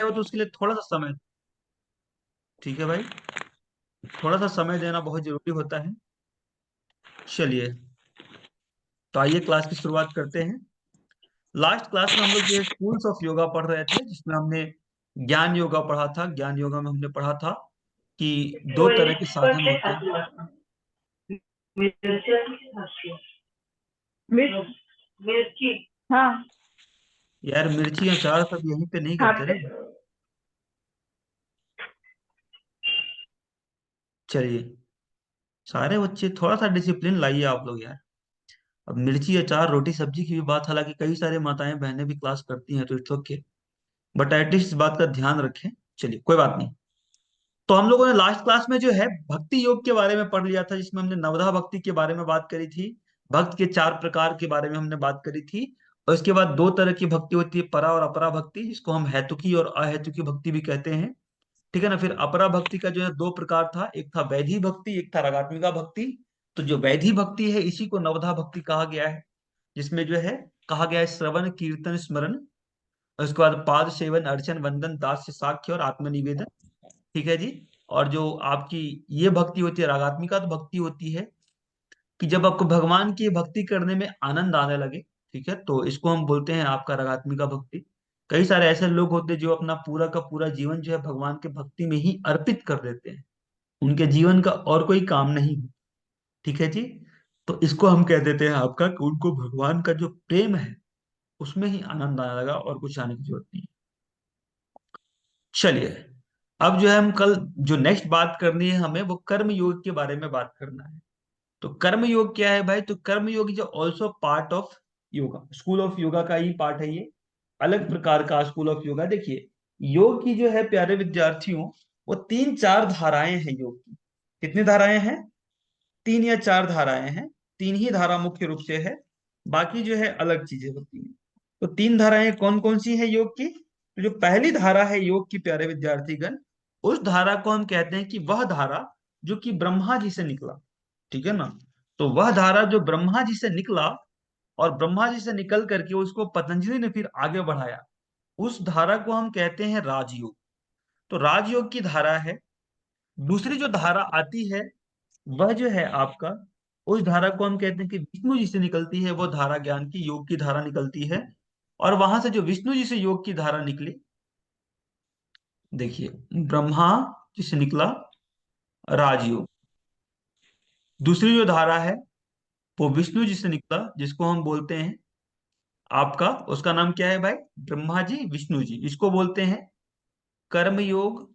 हो तो उसके लिए थोड़ा सा समय, ठीक है भाई, थोड़ा सा समय देना बहुत जरूरी होता है। चलिए, तो आइए क्लास की शुरुआत करते हैं। लास्ट क्लास में हम लोग जो है स्कूल्स ऑफ योगा पढ़ रहे थे, जिसमें हमने ज्ञान योगा पढ़ा था। ज्ञान योगा में हमने पढ़ा था कि दो तरह के साधन होते हैं। मिर्ची। हाँ। यार मिर्ची अचार सब यहीं पे नहीं हाँ। करते रे। चलिए, सारे बच्चे थोड़ा सा डिसिप्लिन लाइए आप लोग यार। अब मिर्ची अचार रोटी सब्जी की भी बात, हालांकि कई सारे माताएं बहनें भी क्लास करती हैं तो इट्स ओके, बट एटलीस्ट इस बात का ध्यान रखें। चलिए कोई बात नहीं। तो हम लोगों ने लास्ट क्लास में जो है भक्ति योग के बारे में पढ़ लिया था, जिसमें हमने नवधा भक्ति के बारे में बात करी थी। भक्त के चार प्रकार के बारे में हमने बात करी थी। और इसके बाद दो तरह की भक्ति होती है, परा और अपरा भक्ति, जिसको हम हेतुकी और अहेतुकी भक्ति भी कहते हैं। ठीक है ना। फिर अपरा भक्ति का जो है दो प्रकार था, एक था वैधी भक्ति, एक था रागात्मिका भक्ति। तो जो वैधी भक्ति है इसी को नवधा भक्ति कहा गया है, जिसमें जो है कहा गया है श्रवण कीर्तन स्मरण, और उसके बाद पाद सेवन अर्चन वंदन दास्य साख्य और आत्मनिवेदन। ठीक है जी। और जो आपकी ये भक्ति होती है रागात्मिका तो भक्ति होती है कि जब आपको भगवान की भक्ति करने में आनंद आने लगे, ठीक है, तो इसको हम बोलते हैं आपका रागात्मिका भक्ति। कई सारे ऐसे लोग होते हैं जो अपना पूरा का पूरा जीवन जो है भगवान के भक्ति में ही अर्पित कर देते हैं, उनके जीवन का और कोई काम नहीं। ठीक है जी। तो इसको हम कह देते हैं आपका कि उनको भगवान का जो प्रेम है उसमें ही आनंद आने लगा और कुछ आने की जरूरत नहीं है। चलिए, अब जो है हम कल जो नेक्स्ट बात करनी है हमें, वो कर्म योग के बारे में बात करना है। तो कर्म योग क्या है भाई? तो कर्म योग जो also part of yoga, school of yoga का ही पार्ट है ये, अलग प्रकार का स्कूल ऑफ योगा। देखिए, योग की जो है प्यारे विद्यार्थियों, वो तीन चार धाराएं हैं योग की। कितनी धाराएं हैं? तीन या चार धाराएं हैं। तीन ही धारा मुख्य रूप से है, बाकी जो है अलग चीजें होती हैं। तो तीन धाराएं कौन कौन सी हैं योग की? तो जो पहली धारा है योग की प्यारे विद्यार्थीगण, उस धारा को हम कहते हैं कि वह धारा जो कि ब्रह्मा जी से निकला। ठीक है ना। तो वह धारा जो ब्रह्मा जी से निकला और ब्रह्मा जी से निकल करके उसको पतंजलि ने फिर आगे बढ़ाया, उस धारा को हम कहते हैं राजयोग। तो राजयोग की धारा है। दूसरी जो धारा आती है वह जो है आपका, उस धारा को हम कहते हैं कि विष्णु जी से निकलती है, वो धारा ज्ञान की योग की धारा निकलती है। और वहां से जो विष्णु जी से योग की धारा निकली, देखिए, ब्रह्मा जी से निकला राजयोग। दूसरी जो धारा है वो विष्णु जी से निकला, जिसको हम बोलते हैं आपका, उसका नाम क्या है भाई? ब्रह्मा जी विष्णु जी, इसको बोलते हैं कर्म योग,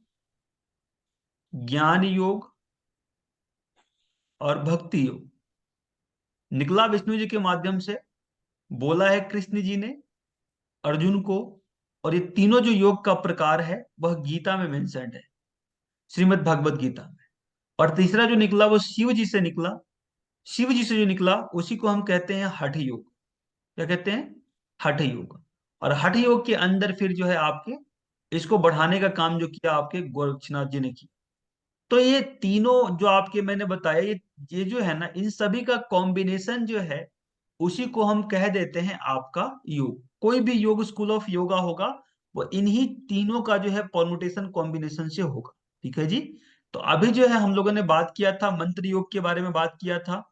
ज्ञान योग और भक्ति योग। निकला विष्णु जी के माध्यम से, बोला है कृष्ण जी ने अर्जुन को। और ये तीनों जो योग का प्रकार है वह गीता में मेंशन्ड है, श्रीमद् भगवत गीता में। और तीसरा जो निकला वो शिव जी से निकला। शिव जी से जो निकला उसी को हम कहते हैं हठ योग। क्या कहते हैं? हठ योग। और हठ योग के अंदर फिर जो है आपके इसको बढ़ाने का काम जो किया आपके गोरक्षनाथ जी ने किया। तो ये तीनों जो आपके मैंने बताया, ये जो है ना, इन सभी का कॉम्बिनेशन जो है उसी को हम कह देते हैं आपका योग। कोई भी योग स्कूल ऑफ योगा होगा वो इन्हीं तीनों का जो है परमुटेशन कॉम्बिनेशन से होगा। ठीक है जी। तो अभी जो है हम लोगों ने बात किया था मंत्र योग के बारे में, बात किया था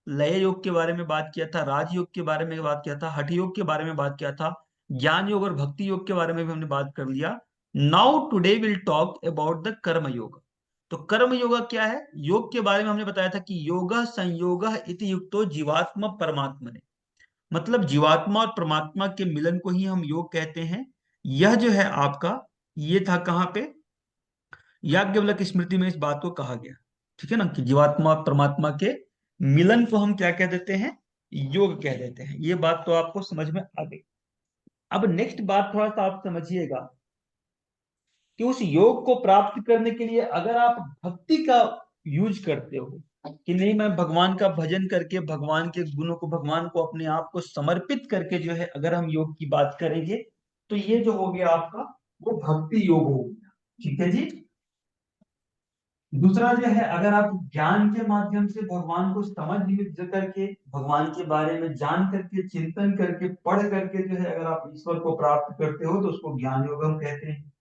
लय योग के बारे में, बात किया था राजयोग के बारे में, बात किया था हठ योग के बारे में, बात किया था ज्ञान योग और भक्ति योग के बारे में भी हमने बात कर लिया। Now today will talk about the कर्म योग। तो कर्म योगा क्या है? योग के बारे में हमने बताया था कि योग संयोग इति युक्तो जीवात्मा परमात्मा ने, मतलब जीवात्मा और परमात्मा के मिलन को ही हम योग कहते हैं। यह जो है आपका, ये था कहाँ पे? याज्ञवल्क्य स्मृति में इस बात को कहा गया। ठीक है ना, कि जीवात्मा और परमात्मा के मिलन को हम क्या कह देते हैं? योग कह देते हैं। ये बात तो आपको समझ में आ गई। अब नेक्स्ट बात थोड़ा सा आप समझिएगा कि उस योग को प्राप्त करने के लिए अगर आप भक्ति का यूज करते हो कि नहीं, मैं भगवान का भजन करके भगवान के गुणों को, भगवान को अपने आप को समर्पित करके जो है अगर हम योग की बात करेंगे, तो ये जो हो गया आपका वो भक्ति योग हो गया। ठीक है जी। दूसरा जो है, अगर आप ज्ञान के माध्यम से भगवान को समझ करके, भगवान के बारे में जान करके, चिंतन करके, पढ़ करके जो है अगर आप ईश्वर को प्राप्त करते हो तो उसको ज्ञान योग हम कहते हैं।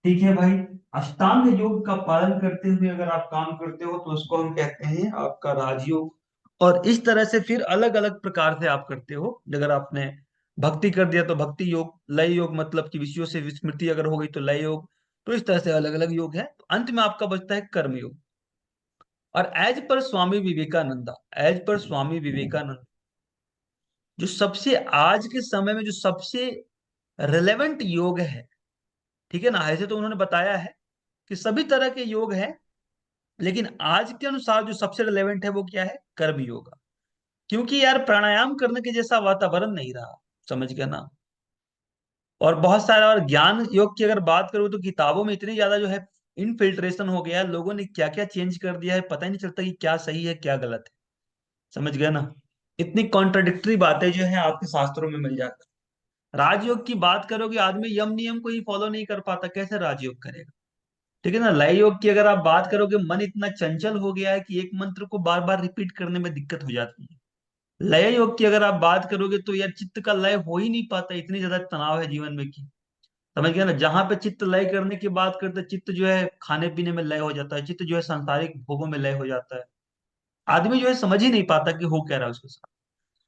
ठीक है भाई। अष्टांग योग का पालन करते हुए अगर आप काम करते हो तो उसको हम कहते हैं आपका राजयोग। और इस तरह से फिर अलग अलग प्रकार से आप करते हो। अगर आपने भक्ति कर दिया तो भक्ति योग, लय योग मतलब कि विषयों से विस्मृति अगर हो गई तो लय योग। तो इस तरह से अलग अलग योग है। तो अंत में आपका बचता है कर्म योग। और एज पर स्वामी विवेकानंद जो सबसे आज के समय में जो सबसे रिलेवेंट योग है, ठीक है ना, ऐसे तो उन्होंने बताया है कि सभी तरह के योग हैं, लेकिन आज के अनुसार जो सबसे रिलेवेंट है वो क्या है, कर्म योग। क्योंकि यार प्राणायाम करने के जैसा वातावरण नहीं रहा, समझ गया ना। और बहुत सारा, और ज्ञान योग की अगर बात करूँ तो किताबों में इतनी ज्यादा जो है इनफिल्ट्रेशन हो गया है, लोगों ने क्या क्या चेंज कर दिया है, पता ही नहीं चलता कि क्या सही है क्या गलत है, समझ गया ना। इतनी कॉन्ट्राडिक्टरी बातें जो है आपके शास्त्रों में मिल जाती है। राजयोग की बात करोगे, आदमी यम नियम को ही फॉलो नहीं कर पाता, कैसे राजयोग करेगा। ठीक है ना। लय योग की अगर आप बात करोगे, मन इतना चंचल हो गया है कि एक मंत्र को बार बार रिपीट करने में दिक्कत हो जाती है। लय योग की अगर आप बात करोगे तो यार चित्त का लय हो ही नहीं पाता, इतनी ज्यादा तनाव है जीवन में कि, समझ गया ना। जहां पे चित्त लय करने की बात करते हैं, चित्त जो है खाने पीने में लय हो जाता है, चित्त जो है सांसारिक भोगों में लय हो जाता है। आदमी जो है समझ ही नहीं पाता कि हो क्या रहा है उसके साथ।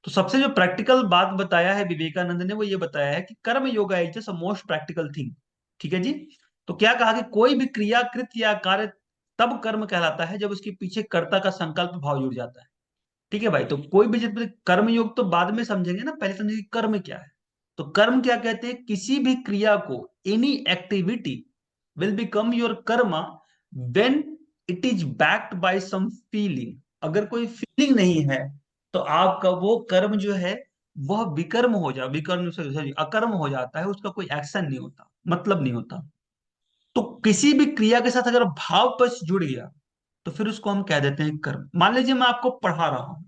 तो सबसे जो प्रैक्टिकल बात बताया है विवेकानंद ने, वो ये बताया है कि कर्म yoga is just most practical thing. ठीक है जी। तो क्या कहा कि कोई भी क्रिया कृत या कार्य तब कर्म कहलाता है जब उसके पीछे कर्ता का संकल्प भाव जुड़ जाता है। ठीक है भाई। तो कोई भी, जब कर्म योग तो बाद में समझेंगे ना, पहले समझेंगे कर्म क्या है। तो कर्म क्या कहते हैं, किसी भी क्रिया को, any activity will become your karma when it is backed by some feeling. अगर कोई फीलिंग नहीं है तो आपका वो कर्म जो है वह विकर्म हो जा, विकर्म से sorry, अकर्म हो जाता है, उसका कोई एक्शन नहीं होता, मतलब नहीं होता। तो किसी भी क्रिया के साथ अगर भाव पक्ष जुड़ गया तो फिर उसको हम कह देते हैं कर्म। मान लीजिए मैं आपको पढ़ा रहा हूं,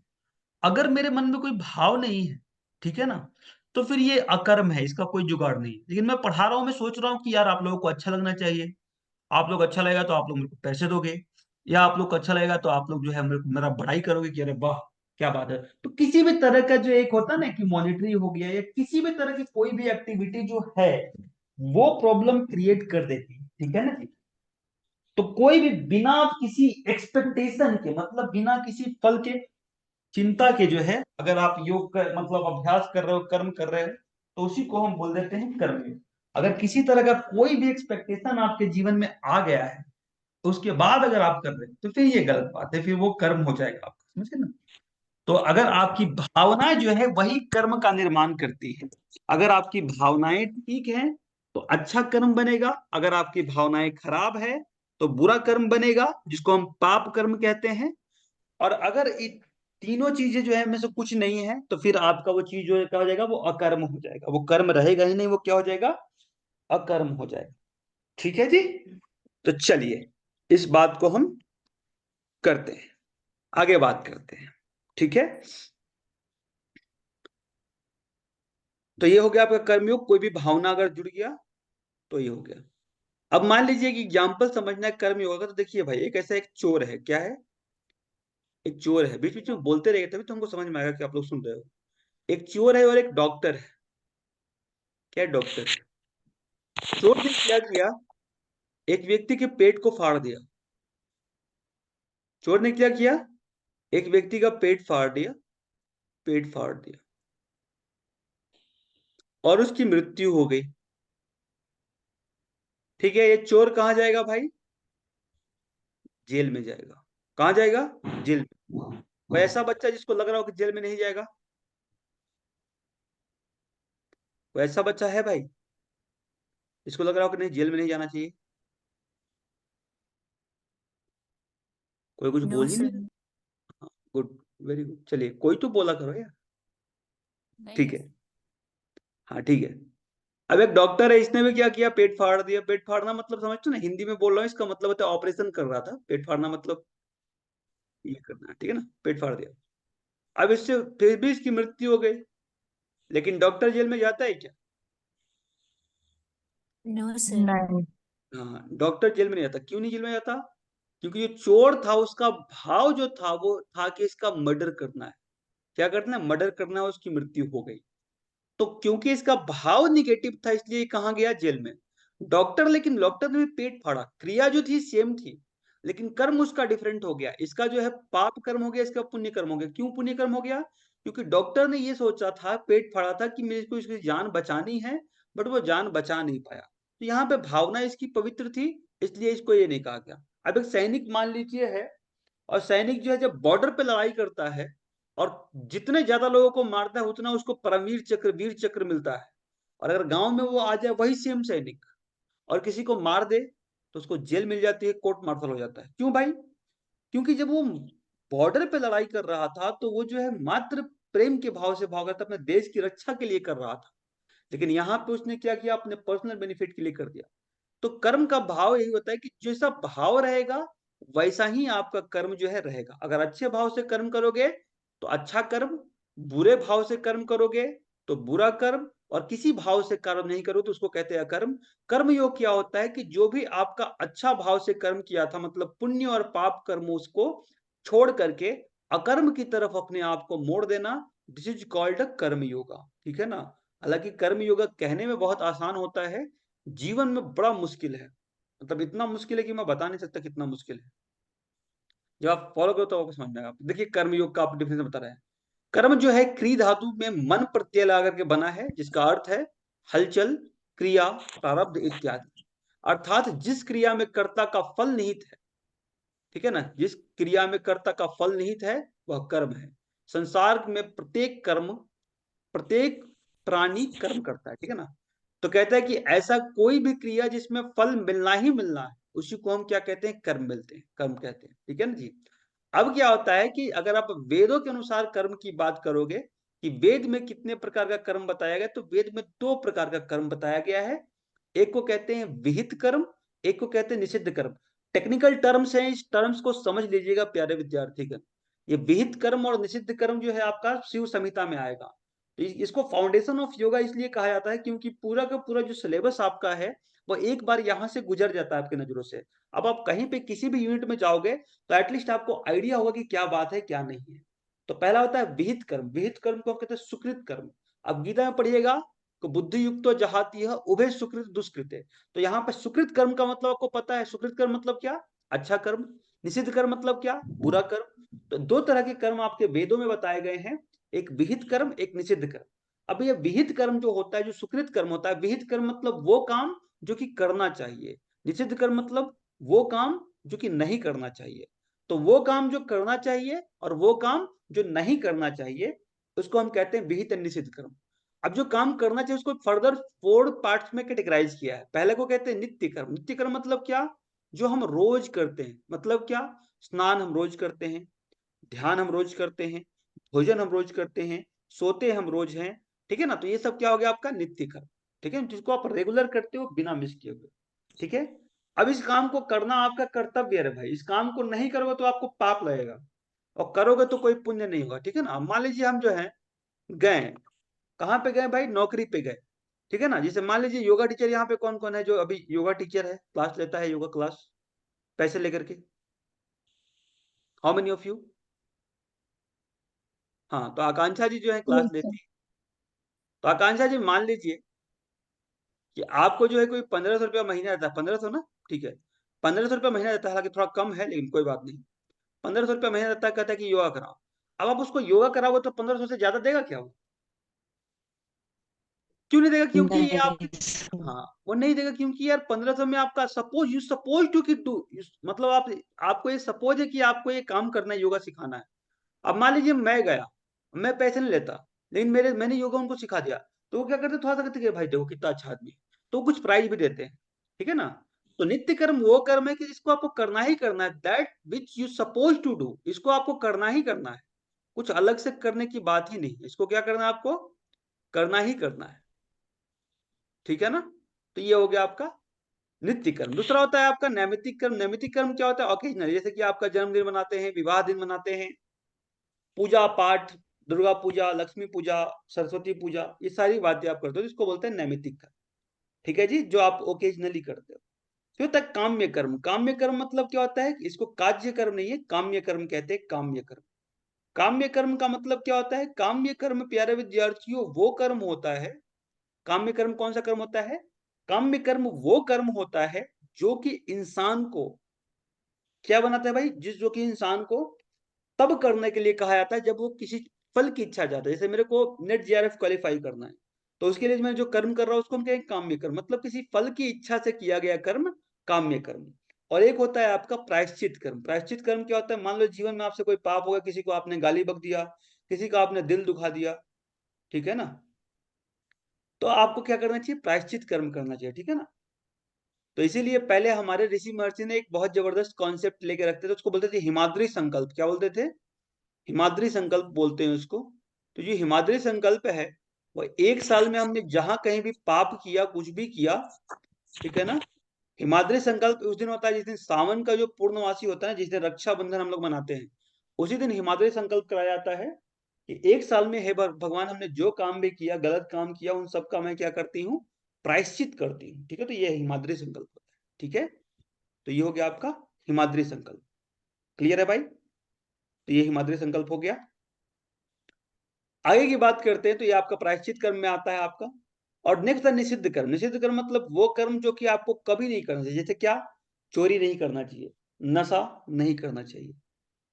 अगर मेरे मन में कोई भाव नहीं है, ठीक है ना, तो फिर ये अकर्म है, इसका कोई जुगाड़ नहीं है। लेकिन मैं पढ़ा रहा हूं, मैं सोच रहा हूँ कि यार आप लोगों को अच्छा लगना चाहिए, आप लोग अच्छा लगेगा तो आप लोग मेरे को पैसे दोगे, या आप लोग को अच्छा लगेगा तो आप लोग जो है मेरा बड़ाई करोगे कि अरे वाह क्या बात है। तो किसी भी तरह का जो एक होता है ना कि मॉनिटरी हो गया, या किसी भी तरह की कोई भी एक्टिविटी जो है वो प्रॉब्लम क्रिएट कर देती है, ठीक है ना जी। तो कोई भी बिना किसी एक्सपेक्टेशन के, मतलब बिना किसी फल के, चिंता के जो है, अगर आप योग कर मतलब अभ्यास कर रहे हो, कर्म कर रहे हो, तो उसी को हम बोल देते हैं कर्म योग। अगर किसी तरह का कोई भी एक्सपेक्टेशन आपके जीवन में आ गया है तो उसके बाद अगर आप कर रहे हैं तो फिर ये गलत बात है, फिर वो कर्म हो जाएगा आपका, समझे ना। तो अगर आपकी भावनाएं जो है वही कर्म का निर्माण करती है। अगर आपकी भावनाएं ठीक है तो अच्छा कर्म बनेगा, अगर आपकी भावनाएं खराब है तो बुरा कर्म बनेगा, जिसको हम पाप कर्म कहते हैं। और अगर तीनों चीजें जो है में से कुछ नहीं है तो फिर आपका वो चीज जो है क्या हो जाएगा, वो अकर्म हो जाएगा, वो कर्म रहेगा ही नहीं, वो क्या हो जाएगा, अकर्म हो जाएगा। ठीक है जी। तो चलिए इस बात को हम करते हैं, आगे बात करते हैं। ठीक है। तो ये हो गया आपका कर्मयोग। कोई भी भावना अगर जुड़ गया तो ये हो गया। अब मान लीजिए कि एग्जाम्पल समझना है कर्मयोग का, तो देखिए भाई एक ऐसा एक चोर है, क्या है, एक चोर है, बीच बीच में बोलते रहेंगे तभी तो हमको समझ में आएगा कि आप लोग सुन रहे हो। एक चोर है और एक डॉक्टर है। क्या है, डॉक्टर। चोर ने क्या किया, एक व्यक्ति के पेट को फाड़ दिया। चोर ने क्या किया, एक व्यक्ति का पेट फाड़ दिया, पेट फाड़ दिया, और उसकी मृत्यु हो गई। ठीक है, ये चोर कहां जाएगा भाई, जेल में जाएगा। कहां जाएगा, जेल में। कोई ऐसा बच्चा जिसको लग रहा हो कि जेल में नहीं जाएगा, कोई ऐसा बच्चा है भाई जिसको लग रहा हो कि नहीं जेल में नहीं जाना चाहिए, कोई कुछ नो बोल ही नहीं सर। रहा। गुड, वेरी गुड, चलिए कोई तो बोला करो यार। ठीक नहीं। है, हाँ ठीक है। अब एक डॉक्टर है, इसने भी क्या किया, पेट फाड़ दिया। पेट फाड़ना मतलब समझते हो ना, हिंदी में बोल रहा हूँ, इसका मतलब होता है ऑपरेशन कर रहा था। पेट फाड़ना मतलब ये करना है, ठीक है ना, पेट फाड़ दिया। अब इससे फिर भी इसकी मृत्यु हो गई, लेकिन डॉक्टर जेल में जाता है क्या, नो सर। नहीं। हाँ डॉक्टर जेल में नहीं जाता। क्यों नहीं जेल में जाता, क्योंकि ये चोर था, उसका भाव जो था वो था कि इसका मर्डर करना है। क्या करना है, मर्डर करना है, उसकी मृत्यु हो गई। तो क्योंकि इसका भाव निगेटिव था इसलिए कहाँ गया, जेल में। डॉक्टर, लेकिन डॉक्टर ने भी पेट फाड़ा, क्रिया जो थी सेम थी, लेकिन कर्म उसका डिफरेंट हो गया। इसका जो है पाप कर्म हो गया, इसका पुण्य कर्म हो गया। क्यों पुण्य कर्म हो गया? क्योंकि डॉक्टर ने ये सोचा था, पेट फाड़ा था कि मेरे को इसकी जान बचानी है, बट वो जान बचा नहीं पाया। तो यहाँ पे भावना इसकी पवित्र थी, इसलिए इसको ये नहीं कहा गया। अब एक सैनिक मान लीजिए है, और सैनिक जो है जब बॉर्डर पे लड़ाई करता है और जितने ज्यादा लोगों को मारता है उतना उसको परमवीर चक्र, वीर चक्र मिलता है। और अगर गांव में वो आ जाए वही सेम सैनिक और किसी को मार दे तो उसको जेल मिल जाती है, कोर्ट मार्शल हो जाता है। क्यों भाई? क्योंकि जब वो बॉर्डर पे लड़ाई कर रहा था तो वो जो है मात्र प्रेम के भाव से भाग रहा था, अपने देश की रक्षा के लिए कर रहा था। लेकिन यहाँ पे उसने क्या किया? अपने पर्सनल बेनिफिट के लिए कर दिया। तो कर्म का भाव यही होता है कि जैसा भाव रहेगा वैसा ही आपका कर्म जो है रहेगा। अगर अच्छे भाव से कर्म करोगे तो अच्छा कर्म, बुरे भाव से कर्म करोगे तो बुरा कर्म, और किसी भाव से कर्म नहीं करो तो उसको कहते हैं अकर्म। कर्म योग क्या होता है कि जो भी आपका अच्छा भाव से कर्म किया था, मतलब पुण्य और पाप कर्म, उसको छोड़ करके अकर्म की तरफ अपने आप को मोड़ देना, दिस इज कॉल्ड अ कर्म योगा। ठीक है ना? हालांकि कर्म योगा कहने में बहुत आसान होता है, जीवन में बड़ा मुश्किल है। मतलब इतना मुश्किल है कि मैं बता नहीं सकता कितना मुश्किल है। जब आप फॉलो करो तो आपको समझ में आएगा। देखिए कर्म योग का आप डिफिनेशन बता रहे हैं। कर्म जो है क्री धातु में मन प्रत्यय लगा करके बना है, जिसका अर्थ है हलचल, क्रिया, प्रारब्ध इत्यादि। अर्थात जिस क्रिया में कर्ता का फल निहित है, ठीक है ना, जिस क्रिया में कर्ता का फल निहित है वह कर्म है। संसार में प्रत्येक कर्म, प्रत्येक प्राणी कर्म करता है, ठीक है ना। तो कहता है कि ऐसा कोई भी क्रिया जिसमें फल मिलना ही मिलना है, उसी को हम क्या कहते हैं? कर्म मिलते हैं, कर्म कहते हैं। ठीक है ना जी। अब क्या होता है कि अगर आप वेदों के अनुसार कर्म की बात करोगे कि वेद में कितने प्रकार का कर्म बताया गया, तो वेद में 2 प्रकार का कर्म बताया गया है। एक को कहते हैं विहित कर्म, एक को कहते हैं निषिद्ध कर्म। टेक्निकल टर्म्स हैं, इस टर्म्स को समझ लीजिएगा प्यारे विद्यार्थीगण। ये विहित कर्म और निषिद्ध कर्म जो है आपका शिव संहिता में आएगा। तो इसको फाउंडेशन ऑफ योगा इसलिए कहा जाता है क्योंकि पूरा का पूरा जो सिलेबस आपका है वो एक बार यहाँ से गुजर जाता है आपकी नजरों से। अब आप कहीं पे किसी भी यूनिट में जाओगे तो एटलीस्ट आपको आइडिया होगा कि क्या बात है क्या नहीं है। तो पहला होता है विहित कर्म। विहित कर्म को कहते हैं सुकृत कर्म। अब गीता में पढ़िएगा तो बुद्धि युक्त जहाती है उभय सुकृत दुष्कृत है। तो यहाँ पे सुकृत कर्म का मतलब आपको पता है। सुकृत कर्म मतलब क्या? अच्छा कर्म। निषिद्ध कर्म मतलब क्या? बुरा कर्म। तो 2 तरह के कर्म आपके वेदों में बताए गए हैं, एक विहित कर्म, एक निषिद्ध कर्म। अब ये विहित कर्म जो होता है, जो सुकृत कर्म होता है, विहित कर्म मतलब वो काम जो कि करना चाहिए, निषिद्ध कर्म मतलब वो काम जो कि नहीं करना चाहिए। तो वो काम जो करना चाहिए और वो काम जो नहीं करना चाहिए उसको हम कहते हैं विहित और निषिद्ध कर्म। अब जो काम करना चाहिए उसको फर्दर 4 पार्ट्स में कैटेगराइज किया है। पहले को कहते हैं नित्य कर्म। नित्य कर्म मतलब क्या? जो हम रोज करते हैं। मतलब क्या? स्नान हम रोज करते हैं, ध्यान हम रोज करते हैं, भोजन हम रोज करते हैं, सोते हम रोज हैं। ठीक है ना? तो ये सब क्या हो गया आपका नित्य कर्म। ठीक है, जिसको आप रेगुलर करते हो बिना मिस किए हुए। ठीक है। अब इस काम को करना आपका कर्तव्य है भाई। इस काम को नहीं करोगे तो आपको पाप लगेगा, और करोगे तो कोई पुण्य नहीं होगा। ठीक है ना? मान लीजिए हम जो है गए, कहाँ पे गए भाई? नौकरी पे गए। ठीक है ना? जैसे मान लीजिए योगा टीचर यहाँ पे कौन कौन है जो अभी योगा टीचर है, क्लास लेता है, योगा क्लास पैसे लेकर के? How many of you? हाँ, तो आकांक्षा जी जो है क्लास Yes, sir. लेती है। तो आकांक्षा जी मान लीजिए कि आपको जो है कोई 1500 रुपया महीना देता है। 1500 ना? ठीक है, 1500 रुपया महीना देता है, हालांकि थोड़ा कम है लेकिन कोई बात नहीं। 1500 रुपया महीना देता है, कहता है कि योगा कराओ। अब आप उसको योगा कराओगे तो 1500 से ज्यादा देगा क्या वो? क्यों नहीं देगा? क्योंकि ये आप, नहीं sir. हाँ, वो नहीं देगा क्योंकि यार 1500 में आपका सपोज यू सपोज टू कि डू, मतलब आप, आपको ये सपोज है कि आपको ये काम करना है, योगा सिखाना है। अब मान लीजिए मैं गया, मैं पैसे नहीं लेता, लेकिन मैंने योगा उनको सिखा दिया, तो वो क्या करते? थोड़ा सा कहते कि भाई देखो कितना अच्छा आदमी है, तो कुछ प्राइज भी देते हैं। ठीक है ना? तो नित्य कर्म वो कर्म है कि जिसको आपको करना ही करना है, that which you suppose to do. इसको आपको करना ही करना है, कुछ अलग से करने की बात ही नहीं है। इसको क्या करना है? आपको करना ही करना है। ठीक है ना? तो ये हो गया आपका नित्य कर्म। दूसरा होता है आपका नैमित्तिक कर्म। नैमित्तिक कर्म क्या होता है? ऑकेजनल, जैसे कि आपका जन्मदिन मनाते हैं, विवाह दिन मनाते हैं, पूजा पाठ, दुर्गा पूजा, लक्ष्मी पूजा, सरस्वती पूजा, ये सारी बातें आप करते हो, इसको बोलते हैं नैमित्तिक कर्म। ठीक है जी, जो आप ओकेजनली करते हो। फिर होता है काम्य कर्म। काम्य कर्म मतलब क्या होता है? इसको काज्य कर्म नहीं है, काम्य कर्म कहते हैं। काम्य कर्म, काम्य कर्म का मतलब क्या होता है? काम्य कर्म प्यारे विद्यार्थियों वो कर्म होता है, काम्य कर्म कौन सा कर्म होता है? काम्य कर्म वो कर्म होता है जो कि इंसान को क्या बनाता है भाई, जो कि इंसान को तब करने के लिए कहा जाता है जब वो किसी फल की इच्छा जाता है। जैसे मेरे को नेट जीआरएफ क्वालिफाई करना है, तो उसके लिए मैं जो कर्म कर रहा हूँ उसको हम कहेंगे काम्य कर्म, मतलब किसी फल की इच्छा से किया गया कर्म काम्य कर्म। और एक होता है आपका प्रायश्चित कर्म। प्रायश्चित कर्म क्या होता है, मान लो जीवन में आपसे कोई पाप होगा, किसी को आपने गाली बक दिया, किसी का आपने दिल दुखा दिया, ठीक है ना, तो आपको क्या करना चाहिए, प्रायश्चित कर्म करना चाहिए, ठीक है ना। तो इसीलिए पहले हमारे ऋषि महर्षि ने एक बहुत जबरदस्त कॉन्सेप्ट लेके रखते थे, उसको बोलते थे हिमाद्री संकल्प। क्या बोलते थे, हिमाद्री संकल्प बोलते हैं उसको। तो ये हिमाद्री संकल्प है, वो 1 साल में हमने जहां कहीं भी पाप किया, कुछ भी किया, ठीक है ना, हिमाद्री संकल्प उस दिन होता है जिस दिन सावन का जो पूर्णवासी होता है, जिस दिन रक्षाबंधन हम लोग मनाते हैं, उसी दिन हिमाद्री संकल्प कराया जाता है कि 1 साल में हे भगवान हमने जो काम भी किया, गलत काम किया, उन सब का मैं क्या करती हूँ, प्रायश्चित करती हूँ, ठीक है। तो ये हिमाद्री संकल्प होता है, ठीक है। तो ये हो गया आपका हिमाद्री संकल्प। क्लियर है भाई, तो ये हिमाद्री संकल्प हो गया। आगे की बात करते हैं, तो ये आपका प्रायश्चित कर्म में आता है आपका। और नेक्स्ट है निषिद्ध कर्म। निषिद्ध कर्म मतलब वो कर्म जो कि आपको कभी नहीं करना चाहिए। जैसे क्या, चोरी नहीं करना चाहिए, नशा नहीं करना चाहिए,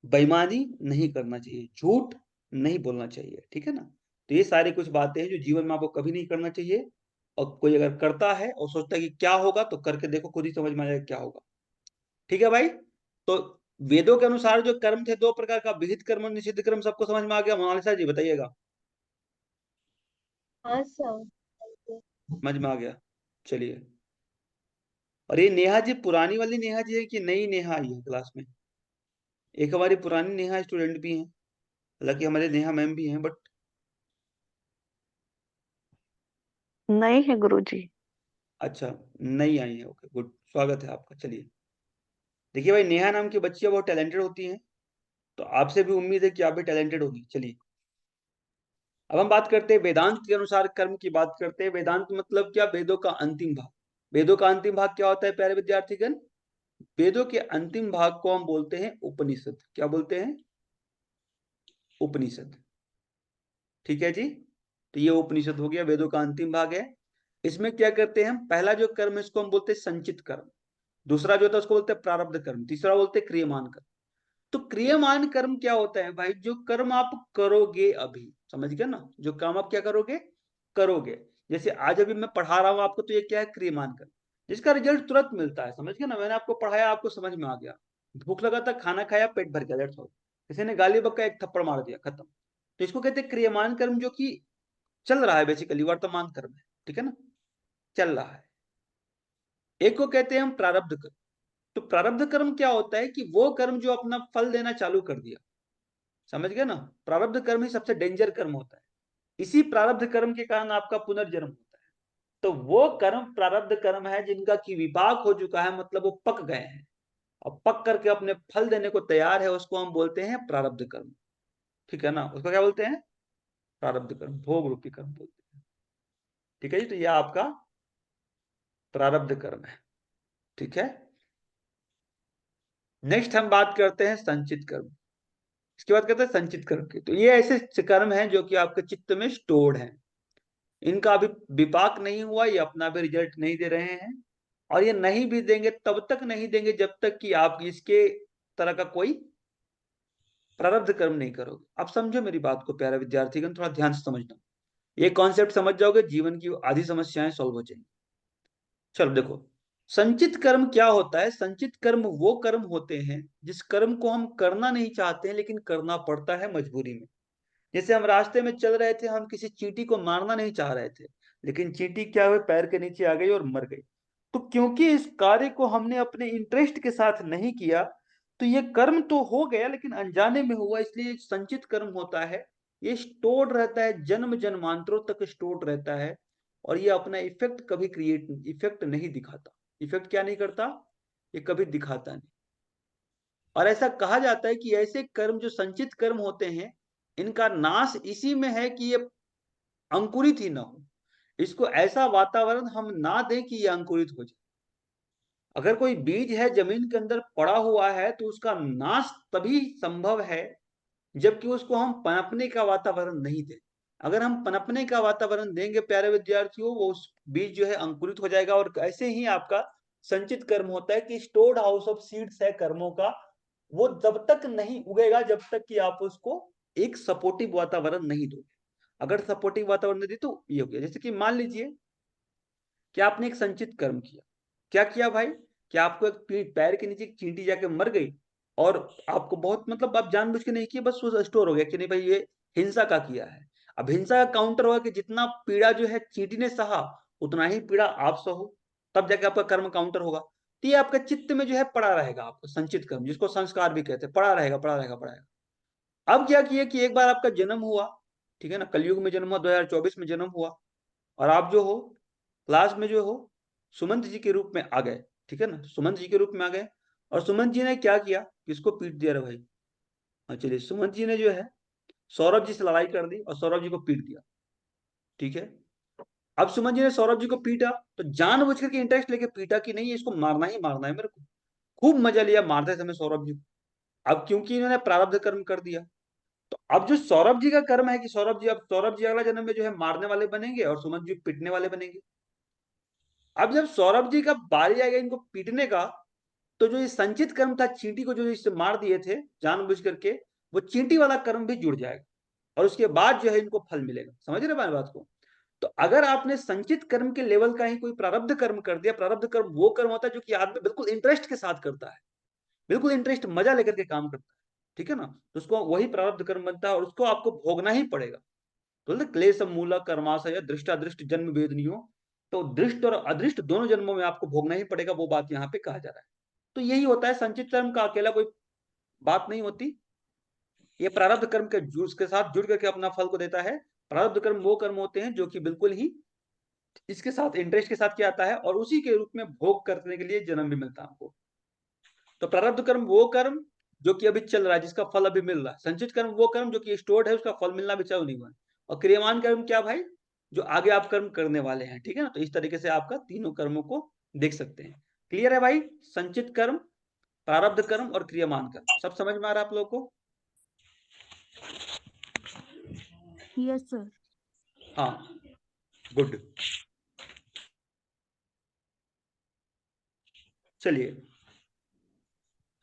बेईमानी नहीं करना चाहिए, झूठ नहीं बोलना चाहिए, ठीक है ना। तो ये सारी कुछ बातें हैं जो जीवन में आपको कभी नहीं करना चाहिए, और कोई अगर करता है और सोचता है कि क्या होगा, तो करके देखो, खुद ही समझ में आ जाएगा क्या होगा, ठीक है भाई। तो वेदों के अनुसार जो कर्म थे 2 प्रकार का, विहित कर्म और निषिद्ध कर्म, सबको समझ में आ गया। मोनालिसा जी बताइएगा। हाँ सर। समझ में आ गया, चलिए। और ये नेहा जी पुरानी वाली नेहा जी है कि नई नेहा आई है क्लास में? एक हमारी पुरानी नेहा स्टूडेंट भी हैं, हालांकि हमारे नेहा मैम भी हैं, बट नहीं है गुरुजी। अच्छा, नई आई है, ओके गुड, स्वागत है आपका। चलिए, देखिए भाई, नेहा नाम की बच्चियां बहुत टैलेंटेड होती हैं, तो आपसे भी उम्मीद है कि आप भी टैलेंटेड होगी। चलिए, अब हम बात करते हैं वेदांत के अनुसार कर्म की बात करते हैं। वेदांत मतलब क्या, वेदों का अंतिम भाग। वेदों का अंतिम भाग क्या होता है प्यारे विद्यार्थीगण? वेदों के अंतिम भाग को हम बोलते हैं उपनिषद। क्या बोलते हैं? उपनिषद, ठीक है जी। तो ये उपनिषद हो गया, वेदों का अंतिम भाग है। इसमें क्या करते हैं हम, पहला जो कर्म है इसको हम बोलते हैं संचित कर्म, दूसरा जो होता है उसको बोलते हैं प्रारब्ध कर्म, तीसरा बोलते हैं क्रियमान कर्म। तो क्रियमान कर्म क्या होता है भाई, जो कर्म आप करोगे अभी, समझ गए ना, जो काम आप क्या करोगे, करोगे। जैसे आज अभी मैं पढ़ा रहा हूं आपको, तो ये क्या है, क्रियमान कर्म, जिसका रिजल्ट तुरंत मिलता है, समझ गए ना। मैंने आपको पढ़ाया, आपको समझ में आ गया, भूख लगा था, खाना खाया, पेट भर गया, दैट्स ऑल। किसी ने गाली बक्का, एक थप्पड़ मार दिया, खत्म। तो इसको कहते हैं क्रियमान कर्म, जो कि चल रहा है, बेसिकली वर्तमान कर्म है, ठीक है ना, चल रहा है। एक को कहते हैं हम प्रारब्ध कर्म। तो प्रारब्ध कर्म क्या होता है कि वो कर्म जो अपना फल देना चालू कर दिया, समझ गए ना। प्रारब्ध कर्म ही सबसे डेंजर कर्म होता है, इसी प्रारब्ध कर्म के कारण आपका पुनर्जन्म होता है। तो वो कर्म प्रारब्ध कर्म है जिनका की विपाक हो चुका है, मतलब वो पक गए हैं, और पक करके अपने फल देने को तैयार है, उसको हम बोलते हैं प्रारब्ध कर्म, ठीक है ना। उसको क्या बोलते हैं, प्रारब्ध कर्म, भोग रूपी कर्म बोलते हैं, ठीक है जी। तो यह आपका प्रारब्ध कर्म है, ठीक है। नेक्स्ट हम बात करते हैं संचित कर्म। इसके बाद कहते हैं संचित कर्म की। तो ये ऐसे कर्म हैं जो कि आपके चित्त में स्टोर्ड हैं, इनका अभी विपाक नहीं हुआ, ये अपना भी रिजल्ट नहीं दे रहे हैं, और ये नहीं भी देंगे, तब तक नहीं देंगे जब तक कि आप इसके तरह का कोई प्रारब्ध कर्म नहीं करोगे। आप समझो मेरी बात को प्यारा विद्यार्थीगण, थोड़ा ध्यान से समझना। ये कॉन्सेप्ट समझ जाओगे, जीवन की आधी समस्याएं सॉल्व हो जाएंगी। चलो देखो, संचित कर्म क्या होता है। संचित कर्म वो कर्म होते हैं जिस कर्म को हम करना नहीं चाहते हैं, लेकिन करना पड़ता है मजबूरी में। जैसे हम रास्ते में चल रहे थे, हम किसी चींटी को मारना नहीं चाह रहे थे, लेकिन चींटी क्या हुई, पैर के नीचे आ गई और मर गई। तो क्योंकि इस कार्य को हमने अपने इंटरेस्ट के साथ नहीं किया, तो ये कर्म तो हो गया लेकिन अनजाने में हुआ, इसलिए संचित कर्म होता है। ये स्टोर्ड रहता है, जन्म जन्मांतरों तक स्टोर्ड रहता है, और ये अपना इफेक्ट कभी इफेक्ट नहीं दिखाता। इफेक्ट क्या नहीं करता, ये कभी दिखाता नहीं। और ऐसा कहा जाता है कि ऐसे कर्म जो संचित कर्म होते हैं, इनका नाश इसी में है कि ये अंकुरित ही ना हो। इसको ऐसा वातावरण हम ना दें कि ये अंकुरित हो जाए। अगर कोई बीज है जमीन के अंदर पड़ा हुआ है, तो उसका नाश तभी संभव है जबकि उसको हम पनपने का वातावरण नहीं दें। अगर हम पनपने का वातावरण देंगे प्यारे विद्यार्थियों, वो उस बीज जो है अंकुरित हो जाएगा। और ऐसे ही आपका संचित कर्म होता है कि स्टोर्ड हाउस ऑफ सीड्स है कर्मों का, वो जब तक नहीं उगेगा जब तक कि आप उसको एक सपोर्टिव वातावरण नहीं दोगे। अगर सपोर्टिव वातावरण नहीं दी तो ये हो गया। जैसे कि मान लीजिए कि आपने एक संचित कर्म किया। क्या किया भाई? कि आपको एक पैर के नीचे एक चींटी जाके मर गई, और आपको बहुत मतलब आप जानबूझ के नहीं किए, बस वो स्टोर हो गया कि नहीं भाई ये हिंसा का किया है। अब हिंसा का काउंटर हुआ कि जितना पीड़ा जो है चींटी ने सहा उतना ही पीड़ा आप सहो, तब जाके आपका कर्म काउंटर होगा। तो ये आपका चित्त में जो है पड़ा रहेगा, आपका संचित कर्म, जिसको संस्कार भी कहते हैं, पड़ा रहेगा पड़ा रहेगा पड़ा रहेगा। अब क्या किया कि एक बार आपका जन्म हुआ, ठीक है ना, कलयुग में जन्म हुआ, 2024 में जन्म हुआ, और आप जो हो क्लास में जो हो सुमंत जी के रूप में आ गए, ठीक है ना, सुमंत जी के रूप में आ गए। और सुमंत जी ने क्या किया? किसको पीट दिया रे भाई? हाँ चलिए, सुमंत जी ने जो है सौरभ जी से लड़ाई कर दी और सौरभ जी को पीट दिया, ठीक है। अब सुमंत जी ने सौरभ जी को पीटा, तो जानबूझ करके इंटरेस्ट लेके पीटा कि नहीं इसको मारना ही मारना है मेरे को। खूब मजा लिया मारते समय सौरभ जी को। अब क्योंकि इन्होंने प्रारब्ध कर्म कर दिया, तो अब जो सौरभ जी का कर्म है कि सौरभ जी अगला जन्म में जो है मारने वाले बनेंगे और सुमंत जी पीटने वाले बनेंगे। अब जब सौरभ जी का बारी आएगा इनको पीटने का, तो जो ये संचित कर्म था चींटी को जो इससे मार दिए थे जानबूझ करके, वो चींटी वाला कर्म भी जुड़ जाएगा, और उसके बाद जो है इनको फल मिलेगा। समझ रहे हैं बात को? तो अगर आपने संचित कर्म के लेवल का ही कोई प्रारब्ध कर्म कर दिया, प्रारब्ध कर्म वो कर्म होता है जो कि आदमी बिल्कुल इंटरेस्ट के साथ करता है, बिल्कुल इंटरेस्ट मजा लेकर के काम करता है, ठीक है ना, तो उसको वही प्रारब्ध कर्म बनता है और उसको आपको भोगना ही पड़ेगा। तो क्लेश मूल कर्माशय दृष्टादृष्ट जन्म वेदनियो, तो दृष्ट और अदृष्ट दोनों जन्मों में आपको भोगना ही पड़ेगा, वो बात यहाँ पे कहा जा रहा है। तो यही होता है संचित कर्म का, अकेला कोई बात नहीं होती। ये प्रारब्ध कर्म के के साथ जुड़ करके अपना फल को देता है। प्रारब्ध कर्म वो कर्म होते हैं जो कि बिल्कुल ही इसके साथ इंटरेस्ट के साथ किया जाता है, और उसी के रूप में भोग करने के लिए जन्म भी मिलता है आपको। तो प्रारब्ध कर्म वो कर्म जो कि अभी चल रहा है, जिसका फल अभी मिल रहा है। संचित कर्म वो कर्म जो कि स्टोर्ड है, उसका फल मिलना भी चालू नहीं हुआ है। और क्रियमान कर्म क्या भाई? जो आगे आप कर्म करने वाले हैं, ठीक है ना। तो इस तरीके से आपका तीनों कर्मों को देख सकते हैं। क्लियर है भाई? संचित कर्म, प्रारब्ध कर्म और क्रियमान कर्म सब समझ में आ रहा है आप लोगों को? Yes sir. हाँ, गुड। चलिए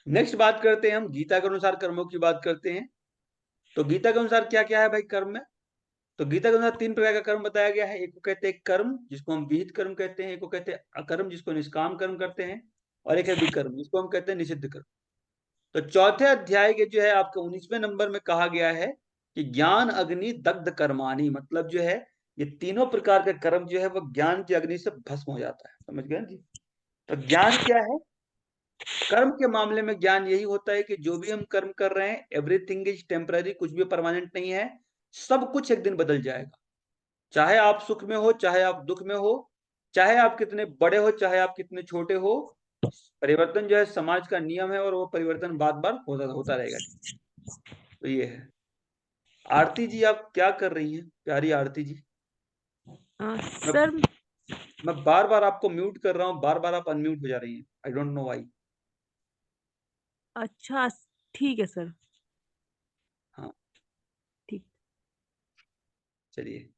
नेक्स्ट बात करते हैं, हम गीता के अनुसार कर्मों की बात करते हैं। तो गीता के अनुसार क्या क्या है भाई कर्म में? तो गीता के अनुसार 3 प्रकार का कर्म बताया गया है। एक को कहते हैं कर्म, जिसको हम विहित कर्म कहते हैं, एक को कहते हैं अकर्म, जिसको निष्काम कर्म करते हैं, और एक है विकर्म, जिसको हम कहते हैं निषिद्ध कर्म। तो चौथे अध्याय के जो है आपके 19वें नंबर में कहा गया है कि ज्ञान अग्नि दग्ध कर्माणी, मतलब जो है ये तीनों प्रकार के कर्म जो है वो ज्ञान की अग्नि से भस्म हो जाता है। समझ गए जी? तो ज्ञान क्या है? कर्म के मामले में ज्ञान यही होता है कि जो भी हम कर्म कर रहे हैं एवरीथिंग इज टेम्पररी, कुछ भी परमानेंट नहीं है, सब कुछ एक दिन बदल जाएगा। चाहे आप सुख में हो, चाहे आप दुख में हो, चाहे आप कितने बड़े हो, चाहे आप कितने छोटे हो, परिवर्तन जो है समाज का नियम है, और वो परिवर्तन बार बार होता रहेगा। तो ये है। आरती जी आप क्या कर रही हैं, प्यारी आरती जी? सर मैं बार बार आपको म्यूट कर रहा हूँ, बार बार आप अनम्यूट हो जा रही हैं, आई डोंट नो व्हाई। अच्छा ठीक है सर। हाँ ठीक। चलिए।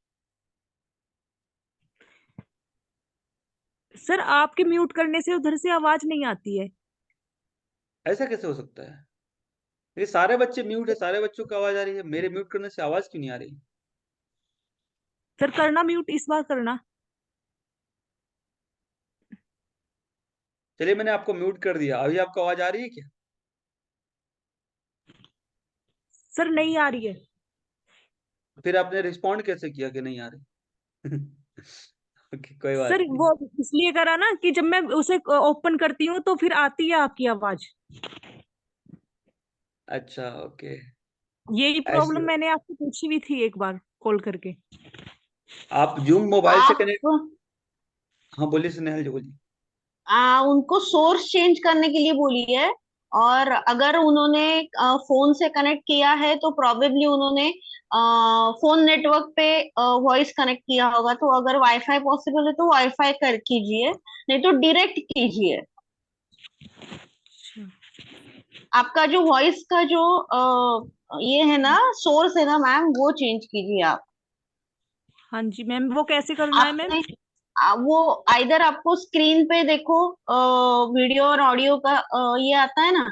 सर आपके म्यूट करने से उधर से आवाज नहीं आती है। ऐसा कैसे हो सकता है? ये सारे बच्चे म्यूट है, सारे बच्चों को आवाज आ रही है, मेरे म्यूट करने से आवाज क्यों नहीं आ रही? सर करना म्यूट, इस बार करना। चलिए मैंने आपको म्यूट कर दिया, अभी आपको आवाज आ रही है क्या? सर नहीं आ रही है। फिर आपने रिस्पॉन्ड कैसे किया कि नहीं आ रही? ओके, कोई सर बात नहीं। वो इसलिए करा ना कि जब मैं उसे ओपन करती हूँ तो फिर आती है आपकी आवाज। अच्छा ओके। यही ऐसे प्रॉब्लम मैंने आपसे पूछी भी थी एक बार कॉल करके। आप जूम मोबाइल से आप कनेक्ट। हाँ बोलिए स्नेहल जी, बोलिए। उनको सोर्स चेंज करने के लिए बोलिए, और अगर उन्होंने फोन से कनेक्ट किया है तो प्रोबेबली उन्होंने फोन नेटवर्क पे वॉइस कनेक्ट किया होगा। तो अगर वाईफाई पॉसिबल है तो वाईफाई कर कीजिए, नहीं तो डायरेक्ट कीजिए। आपका जो वॉइस का जो ये है ना सोर्स है ना मैम, वो चेंज कीजिए आप। हाँ जी मैम, वो कैसे करना है मैम? आपने वो आइदर आपको स्क्रीन पे देखो, वीडियो और ऑडियो का ये आता है ना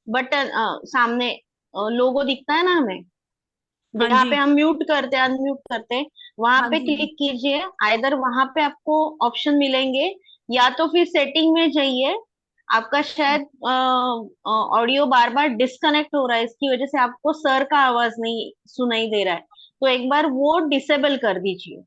बटन, सामने लोगो दिखता है ना हमें, हाँ जहाँ जी। पे हम म्यूट करते हैं अनम्यूट करते हैं, वहां हाँ पे जी क्लिक कीजिए। आइदर वहां पे आपको ऑप्शन मिलेंगे, या तो फिर सेटिंग में जाइए। आपका शायद ऑडियो बार बार डिस्कनेक्ट हो रहा है, इसकी वजह से आपको सर का आवाज नहीं सुनाई दे रहा है, तो एक बार वो डिसेबल कर दीजिए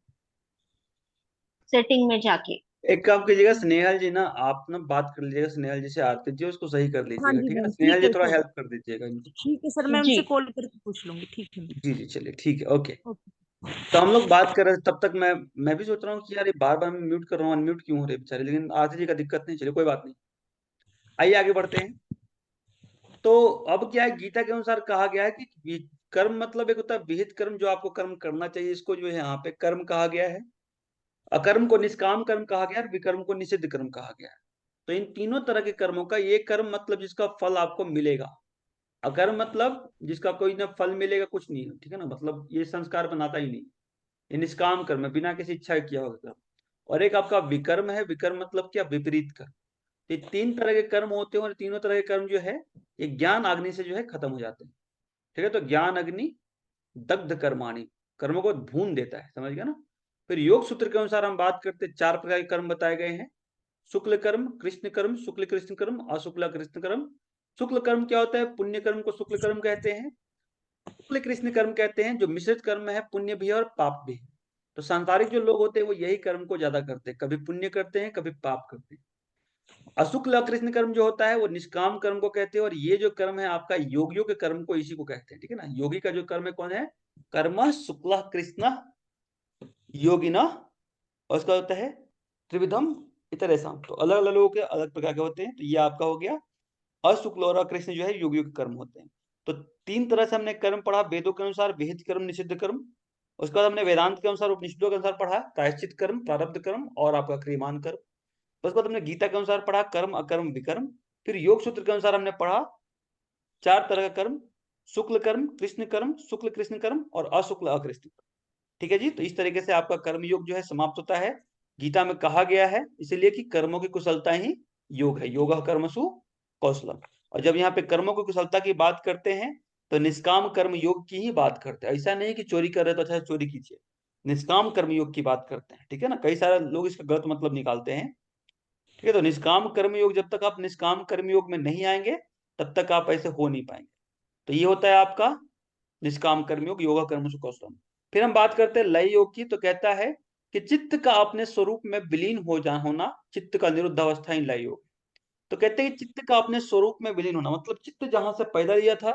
सेटिंग में जाके। एक काम कीजिएगा स्नेहल जी ना, आप ना बात कर लीजिएगा स्नेहल जी से, आरती जी उसको सही कर हाँ लीजिएगा, जी ठीक है ना? मैम, स्नेहल ठीक जी है थोड़ा सर। हेल्प कर दीजिएगा इनको। ठीक है सर, मैं जी उनसे कॉल करके पूछ लूंगी, ठीक है मैम। जी जी चलिए ठीक है, ओके। ओके। तो हम लोग बात कर रहे थे, तब तक मैं भी सोच रहा हूँ कि यार ये बार बार मैं म्यूट कर रहा हूँ, अनम्यूट क्यों हो रहे बेचारे, लेकिन आरती जी का दिक्कत नहीं, चलिए कोई बात नहीं, आइए आगे बढ़ते हैं। तो अब क्या है, गीता के अनुसार कहा गया है कि कर्म मतलब एक होता है विहित कर्म, जो आपको कर्म करना चाहिए, इसको जो है यहाँ पे कर्म कहा गया है। अकर्म को निष्काम कर्म कहा गया है, और विकर्म को निषिद्ध कर्म कहा गया है। तो इन तीनों तरह के कर्मों का ये कर्म मतलब जिसका फल आपको मिलेगा, अकर्म मतलब जिसका कोई ना फल मिलेगा कुछ नहीं, ठीक है ना, मतलब ये संस्कार बनाता ही नहीं, ये निष्काम कर्म है, बिना किसी इच्छा के किया हुआ कर्म। और एक आपका विकर्म है, विकर्म मतलब क्या, विपरीत कर्म। तो ये तीन तरह के कर्म होते हैं, और तीनों तरह के कर्म जो है ये ज्ञान अग्नि से जो है खत्म हो जाते हैं, ठीक है। तो ज्ञान अग्नि दग्ध कर्माणि, कर्मों को भून देता है, समझ गया ना। फिर योग सूत्र के अनुसार हम बात करते हैं, चार प्रकार के कर्म बताए गए हैं। शुक्ल कर्म, कृष्ण कर्म, शुक्ल कृष्ण कर्म, अशुक्ला कृष्ण कर्म। शुक्ल कर्म क्या होता है, पुण्य कर्म को शुक्ल कर्म कहते हैं। शुक्ल कृष्ण कर्म कहते हैं जो मिश्रित कर्म है, पुण्य भी है और पाप भी है। तो सांसारिक जो लोग होते हैं वो यही कर्म को ज्यादा करते हैं, कभी पुण्य करते हैं कभी पाप करते हैं। अशुक्ल अकृष्ण कर्म जो होता है वो निष्काम कर्म को कहते हैं, और ये जो कर्म है आपका योगियों के कर्म को इसी को कहते हैं, ठीक है ना। योगी का जो कर्म है कौन है, कर्म शुक्ल कृष्ण योगिना, और उसका होता है त्रिविधम इतरेषां। तो अलग अलग लोगों के अलग प्रकार के होते हैं। तो ये आपका हो गया अशुक्ल और अकृष्ण जो है योगियों के कर्म होते हैं। तो तीन तरह से हमने कर्म पढ़ा, वेदों के अनुसार विहित कर्म, निषिद्ध कर्म। उसके बाद हमने वेदांत के अनुसार, उपनिषदों के अनुसार पढ़ा प्रायश्चित कर्म, प्रारब्ध कर्म और आपका क्रियमान कर्म। उसके बाद हमने गीता के अनुसार पढ़ा कर्म, अकर्म, विकर्म। फिर योग सूत्र के अनुसार हमने पढ़ा चार तरह का कर्म, शुक्ल कर्म, कृष्ण कर्म, शुक्ल कृष्ण कर्म और अशुक्ल अकृष्ण कर्म, ठीक है जी। तो इस तरीके से आपका कर्म योग जो है समाप्त होता है। गीता में कहा गया है इसलिए कि कर्मों की कुशलता ही योग है, योगः कर्मसु कौशलम। और जब यहाँ पे कर्मों की कुशलता की बात करते हैं तो निष्काम कर्म योग की ही बात करते हैं। ऐसा नहीं कि चोरी कर रहे तो अच्छा चोरी कीजिए, निष्काम कर्म योग की बात करते हैं, ठीक है ना। कई सारे लोग इसका गलत मतलब निकालते हैं, ठीक है। तो निष्काम कर्म योग, जब तक आप निष्काम कर्म योग में नहीं आएंगे तब तक आप ऐसे हो नहीं पाएंगे। तो ये होता है आपका निष्काम कर्म योग, योगा कर्म कौशलम। फिर हम बात करते हैं लय योग की। तो कहता है कि चित्त का अपने स्वरूप में विलीन होना, चित्त का निरुद्ध अवस्था ही लय योग। तो कहते हैं कि चित्त का अपने स्वरूप में विलीन होना मतलब चित्त जहां से पैदा लिया था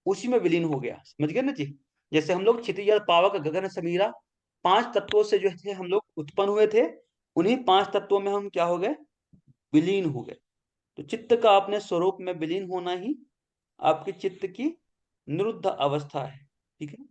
उसी में विलीन हो गया, समझ गए ना जी। जैसे हम लोग क्षितिज, पावक, गगन, समीरा, पांच तत्वों से जो थे हम लोग उत्पन्न हुए थे, उन्हीं पांच तत्वों में हम क्या हो गए, विलीन हो गए। तो चित्त का अपने स्वरूप में विलीन होना ही आपके चित्त की निरुद्ध अवस्था है, ठीक है।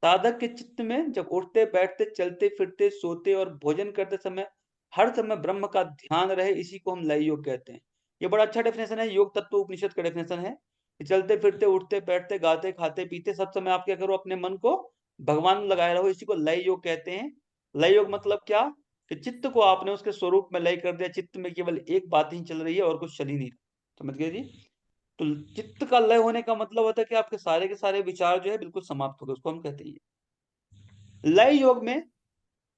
साधक के चित्त में जब उठते बैठते चलते फिरते सोते और भोजन करते समय हर समय ब्रह्म का ध्यान रहे, इसी को हम लय योग कहते हैं। ये बड़ा अच्छा डेफिनेशन है, योग तत्व उपनिषद का डेफिनेशन है कि चलते फिरते उठते बैठते गाते खाते पीते सब समय आप क्या करो, अपने मन को भगवान में लगाए रहो, इसी को लय योग कहते हैं। लय योग मतलब क्या, कि चित्त को आपने उसके स्वरूप में लय कर दिया, चित्त में केवल एक बात ही चल रही है और कुछ चल ही नहीं रहा, समझ गए जी। तो चित्त का लय होने का मतलब होता है कि आपके सारे के सारे विचार जो है बिल्कुल समाप्त हो गए, उसको हम कहते हैं लय योग में।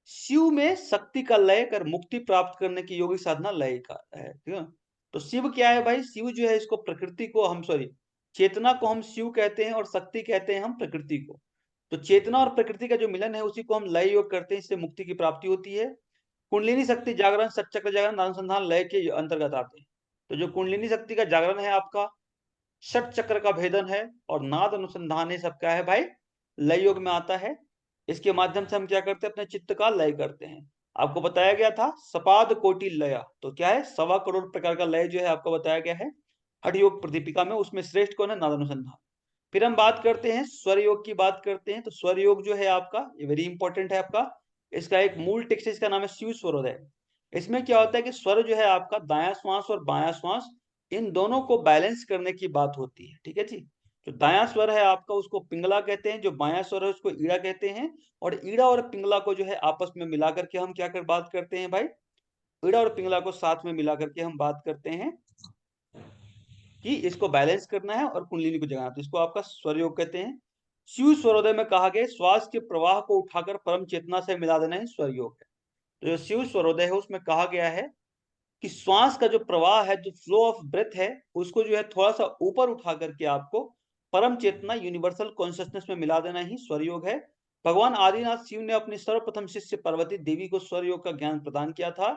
शिव में शक्ति का लय कर मुक्ति प्राप्त करने की योगिक साधना लय का है, ठीक है। तो शिव क्या है भाई, शिव जो है इसको प्रकृति को हम चेतना को हम शिव कहते हैं और शक्ति कहते हैं हम प्रकृति को। तो चेतना और प्रकृति का जो मिलन है उसी को हम लय योग करते हैं, इससे मुक्ति की प्राप्ति होती है। कुंडलिनी शक्ति जागरण, सचक्र जागरण, अनुसंधान लय के अंतर्गत आते हैं। तो जो कुंडलिनी शक्ति का जागरण है आपका, षट चक्र का भेदन है और नाद अनुसंधान, ये सब क्या है भाई, लय योग में आता है। इसके माध्यम से हम क्या करते हैं, अपने चित्त का लय करते हैं। आपको बताया गया था सपाद कोटि लय, तो क्या है 1.25 करोड़ प्रकार का लय जो है आपको बताया गया है हठ योग प्रदीपिका में, उसमें श्रेष्ठ कौन है, नाद अनुसंधान। फिर हम बात करते हैं स्वर योग की बात करते हैं। तो स्वर योग जो है आपका ये वेरी इंपॉर्टेंट है आपका, इसका एक मूल टेक्स्ट इसका नाम है शिव स्वरोदय। इसमें क्या होता है कि स्वर जो है आपका दायां श्वास और बायां श्वास इन दोनों को बैलेंस करने की बात होती है, ठीक है जी। जो दायां स्वर है आपका उसको पिंगला कहते हैं, जो बायां स्वर है उसको ईड़ा कहते हैं। और ईड़ा और पिंगला को जो है आपस में मिला करके हम क्या कर बात करते हैं भाई, ईड़ा और पिंगला को साथ में मिला करके हम बात करते हैं कि इसको बैलेंस करना है और कुंडलिनी को जगाना, तो इसको आपका स्वर योग कहते हैं। शिव स्वरोदय में कहा गया श्वास के प्रवाह को उठाकर परम चेतना से मिला देना ही स्वर योग है। तो जो शिव स्वरोदय है उसमें कहा गया है कि श्वास का जो प्रवाह है, जो फ्लो ऑफ ब्रेथ है, उसको जो है थोड़ा सा ऊपर उठा करके आपको परम चेतना यूनिवर्सल कॉन्शियसनेस में मिला देना ही स्वर योग है। भगवान आदिनाथ शिव ने अपनी सर्वप्रथम शिष्य पार्वती देवी को स्वर योग का ज्ञान प्रदान किया था।